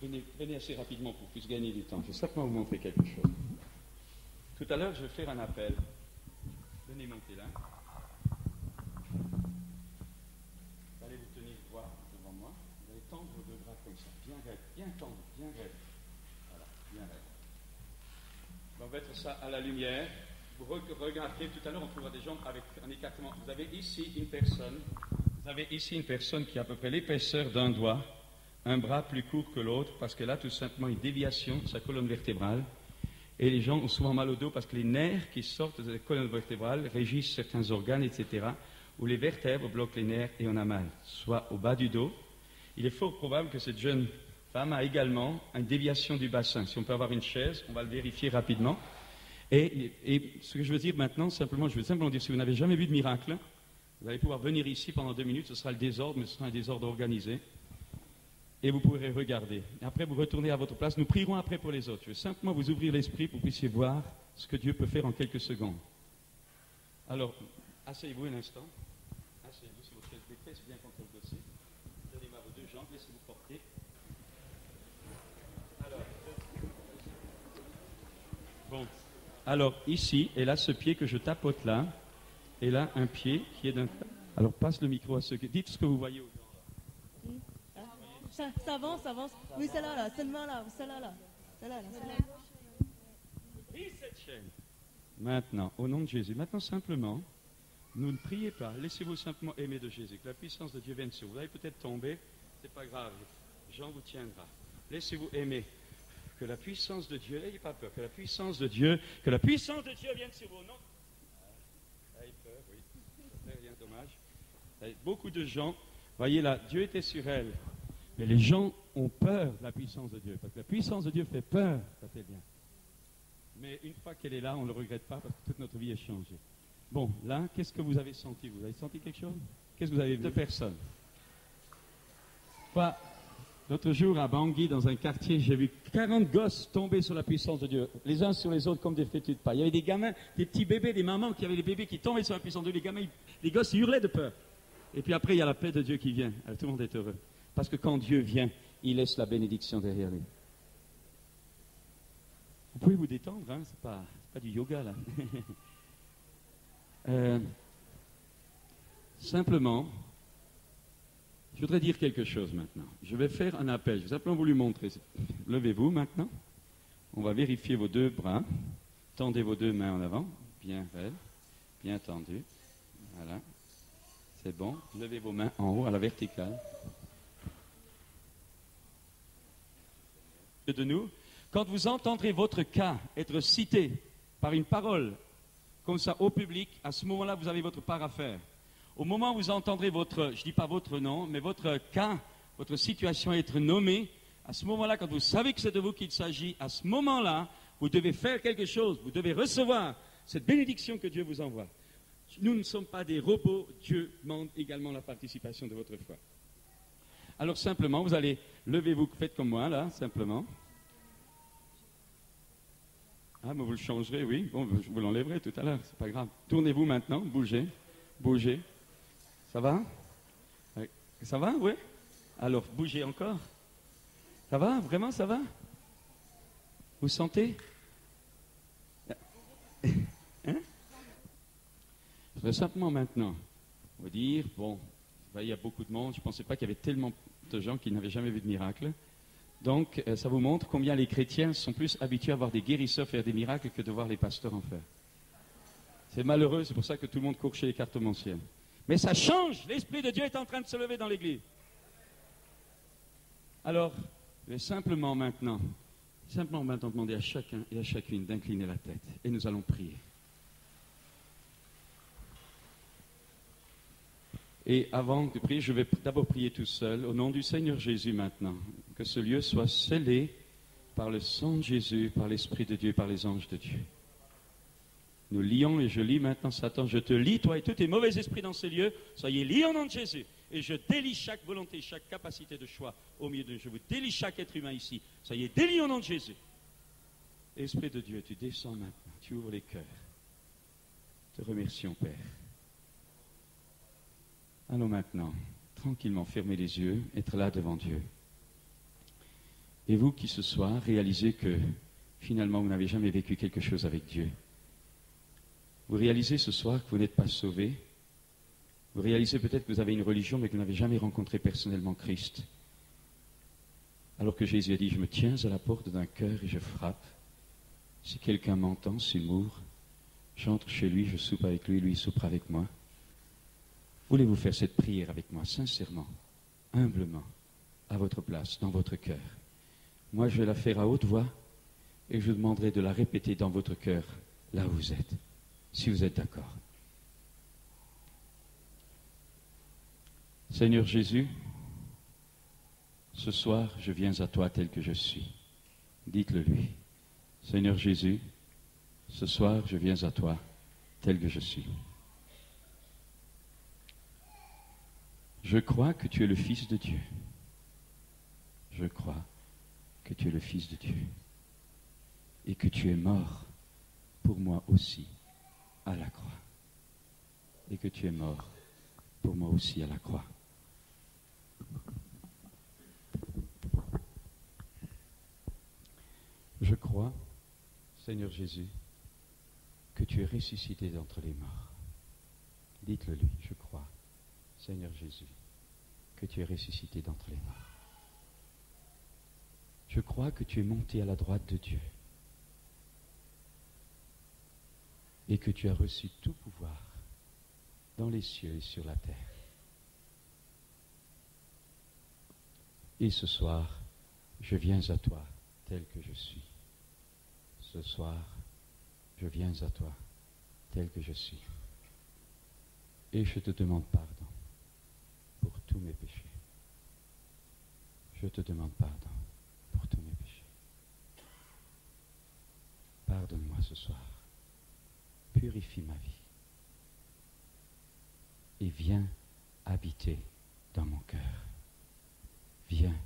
Speaker 2: Venez assez rapidement pour qu'on puisse gagner du temps. Je vais simplement vous montrer quelque chose. Tout à l'heure, je vais faire un appel. Venez monter là. Vous allez vous tenir droit devant moi. Vous allez tendre vos deux bras comme ça. Bien raide, bien tendre, bien raide. Voilà, bien raide. On va mettre ça à la lumière. Vous regardez, tout à l'heure, on trouvera des gens avec un écartement. Vous avez ici une personne qui a à peu près l'épaisseur d'un doigt, un bras plus court que l'autre, parce qu'elle a tout simplement une déviation de sa colonne vertébrale. Et les gens ont souvent mal au dos parce que les nerfs qui sortent de la colonne vertébrale régissent certains organes, etc., où les vertèbres bloquent les nerfs et on a mal, soit au bas du dos. Il est fort probable que cette jeune femme a également une déviation du bassin. Si on peut avoir une chaise, on va le vérifier rapidement. Et ce que je veux dire maintenant, je veux simplement dire, si vous n'avez jamais vu de miracle, vous allez pouvoir venir ici pendant 2 minutes, ce sera le désordre, mais ce sera un désordre organisé. Et vous pourrez regarder. Et après, vous retournez à votre place. Nous prierons après pour les autres. Je vais simplement vous ouvrir l'esprit pour que vous puissiez voir ce que Dieu peut faire en quelques secondes. Alors, asseyez-vous un instant. Asseyez-vous sur votre chaise, les fesses bien contre le dossier. Donnez-moi vos 2 jambes, laissez-vous porter. Alors, ici, et là, ce pied que je tapote là, et là, un pied qui est d'un... Alors, passe le micro à ceux qui... Dites ce que vous voyez aux gens.
Speaker 3: Ça avance. Oui, celle-là, là. Celle-là, là. Celle-là.
Speaker 2: Brise cette chaîne. Maintenant, au nom de Jésus. Maintenant, simplement, nous ne priez pas. Laissez-vous simplement aimer de Jésus. Que la puissance de Dieu vienne sur vous. Vous allez peut-être tomber. C'est pas grave. Jean vous tiendra. Laissez-vous aimer. Que la puissance de Dieu, n'ayez pas peur. Que la puissance de Dieu vienne sur vous. Non. Ayez peur, oui. Ça fait rien, dommage. Beaucoup de gens, voyez là, Dieu était sur elle. Mais les gens ont peur de la puissance de Dieu, parce que la puissance de Dieu fait peur, ça fait bien. Mais une fois qu'elle est là, on ne le regrette pas, parce que toute notre vie est changée. Bon, là, qu'est-ce que vous avez senti? Vous avez senti quelque chose? Qu'est-ce que vous avez vu? Deux personnes. L'autre jour, à Bangui, dans un quartier, j'ai vu 40 gosses tomber sur la puissance de Dieu, les uns sur les autres comme des fétus de paille. Il y avait des gamins, des petits bébés, des mamans qui avaient des bébés qui tombaient sur la puissance de Dieu. Les gosses hurlaient de peur. Et puis après, il y a la paix de Dieu qui vient. Alors, tout le monde est heureux. Parce que quand Dieu vient, il laisse la bénédiction derrière lui. Vous pouvez vous détendre, hein? C'est pas du yoga, là. Simplement, je voudrais dire quelque chose maintenant. Je vais faire un appel. Je vais simplement vous lui montrer. Levez-vous maintenant. On va vérifier vos deux bras. Tendez vos deux mains en avant. Bien raide. Bien tendu. Voilà. C'est bon. Levez vos mains en haut à la verticale. De nous, quand vous entendrez votre cas être cité par une parole comme ça au public, à ce moment-là, vous avez votre part à faire. Au moment où vous entendrez votre, je ne dis pas votre nom, mais votre cas, votre situation être nommée, à ce moment-là, quand vous savez que c'est de vous qu'il s'agit, à ce moment-là, vous devez faire quelque chose, vous devez recevoir cette bénédiction que Dieu vous envoie. Nous ne sommes pas des robots, Dieu demande également la participation de votre foi. Alors simplement, vous allez, levez-vous, faites comme moi là, simplement. Ah, mais vous le changerez, oui. Bon, je vous l'enlèverai tout à l'heure, c'est pas grave. Tournez-vous maintenant, bougez, bougez. Ça va? Ça va, oui? Alors, bougez encore. Ça va? Vraiment, ça va? Vous sentez? Hein? Je voudrais simplement maintenant vous dire, bon, il y a beaucoup de monde, je ne pensais pas qu'il y avait tellement de gens qui n'avaient jamais vu de miracle. Donc, ça vous montre combien les chrétiens sont plus habitués à voir des guérisseurs faire des miracles que de voir les pasteurs en faire. C'est malheureux, c'est pour ça que tout le monde court chez les cartomanciens. Mais ça change, l'Esprit de Dieu est en train de se lever dans l'Église. Alors, je vais simplement maintenant demander à chacun et à chacune d'incliner la tête. Et nous allons prier. Et avant de prier, je vais d'abord prier tout seul, au nom du Seigneur Jésus maintenant, que ce lieu soit scellé par le sang de Jésus, par l'Esprit de Dieu, par les anges de Dieu. Nous lions, et je lis maintenant, Satan, je te lis, toi et tous tes mauvais esprits dans ces lieux, soyez liés au nom de Jésus. Et je délie chaque volonté, chaque capacité de choix au milieu de nous. Je vous délie chaque être humain ici. Soyez déliés au nom de Jésus. Esprit de Dieu, tu descends maintenant, tu ouvres les cœurs. Te remercions, Père. Allons maintenant, tranquillement, fermer les yeux, être là devant Dieu. Et vous qui ce soir réalisez que finalement vous n'avez jamais vécu quelque chose avec Dieu, vous réalisez ce soir que vous n'êtes pas sauvé. Vous réalisez peut-être que vous avez une religion mais que vous n'avez jamais rencontré personnellement Christ. Alors que Jésus a dit, je me tiens à la porte d'un cœur et je frappe. Si quelqu'un m'entend, s'il m'ouvre, j'entre chez lui, je soupe avec lui, lui soupe avec moi. Voulez-vous faire cette prière avec moi, sincèrement, humblement, à votre place, dans votre cœur? Moi, je vais la faire à haute voix et je vous demanderai de la répéter dans votre cœur, là où vous êtes, si vous êtes d'accord. Seigneur Jésus, ce soir, je viens à toi tel que je suis. Dites-le lui. Seigneur Jésus, ce soir, je viens à toi tel que je suis. Je crois que tu es le Fils de Dieu. Je crois que tu es le Fils de Dieu. Et que tu es mort pour moi aussi à la croix. Et que tu es mort pour moi aussi à la croix. Je crois, Seigneur Jésus, que tu es ressuscité d'entre les morts. Dites-le lui, je crois, Seigneur Jésus, que tu es ressuscité d'entre les morts. Je crois que tu es monté à la droite de Dieu et que tu as reçu tout pouvoir dans les cieux et sur la terre. Et ce soir, je viens à toi tel que je suis. Ce soir, je viens à toi tel que je suis. Et je te demande pardon pour tous mes péchés.
Speaker 4: Je te demande pardon pour tous mes péchés. Pardonne-moi ce soir. Purifie ma vie. Et viens habiter dans mon cœur. Viens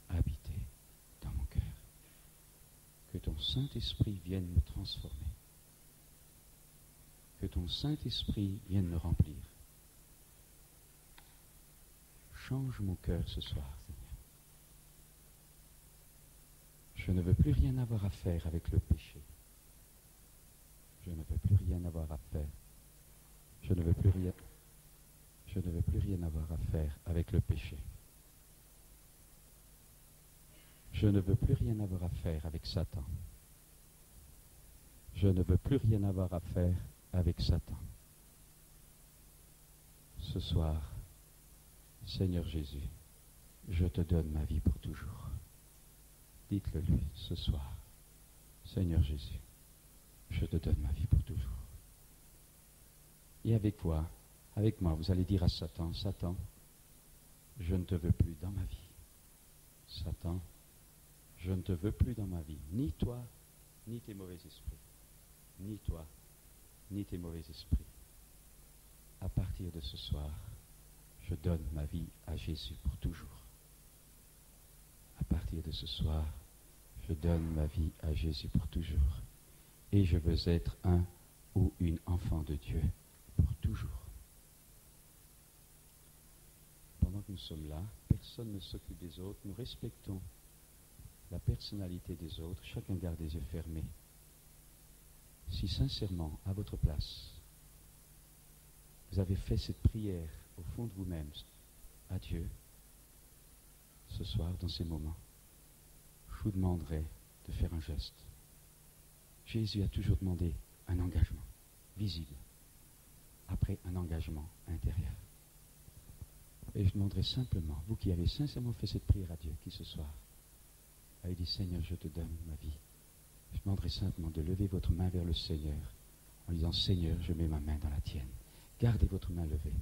Speaker 4: habiter dans mon cœur. Que ton Saint-Esprit vienne me transformer. Que ton Saint-Esprit vienne me remplir. Change mon cœur ce soir, Seigneur. Je ne veux plus rien avoir à faire avec le péché. Je ne veux plus rien avoir à faire. Je ne veux plus rien avoir à faire avec le péché. Je ne veux plus rien avoir à faire avec Satan. Je ne veux plus rien avoir à faire avec Satan. Ce soir, Seigneur Jésus, je te donne ma vie pour toujours. Dites-le lui ce soir. Seigneur Jésus, je te donne ma vie pour toujours. Et avec moi, vous allez dire à Satan, Satan, je ne te veux plus dans ma vie. Satan, je ne te veux plus dans ma vie, ni toi, ni tes mauvais esprits. Ni toi, ni tes mauvais esprits. À partir de ce soir, je donne ma vie à Jésus pour toujours. À partir de ce soir, je donne ma vie à Jésus pour toujours. Et je veux être un ou une enfant de Dieu pour toujours. Pendant que nous sommes là, personne ne s'occupe des autres. Nous respectons la personnalité des autres. Chacun garde les yeux fermés. Si sincèrement, à votre place, vous avez fait cette prière au fond de vous-même à Dieu, ce soir, dans ces moments, je vous demanderai de faire un geste. Jésus a toujours demandé un engagement visible, après un engagement intérieur. Et je demanderai simplement, vous qui avez sincèrement fait cette prière à Dieu, qui ce soir avez dit, Seigneur, je te donne ma vie. Je demanderai simplement de lever votre main vers le Seigneur en disant, Seigneur, je mets ma main dans la tienne. Gardez votre main levée.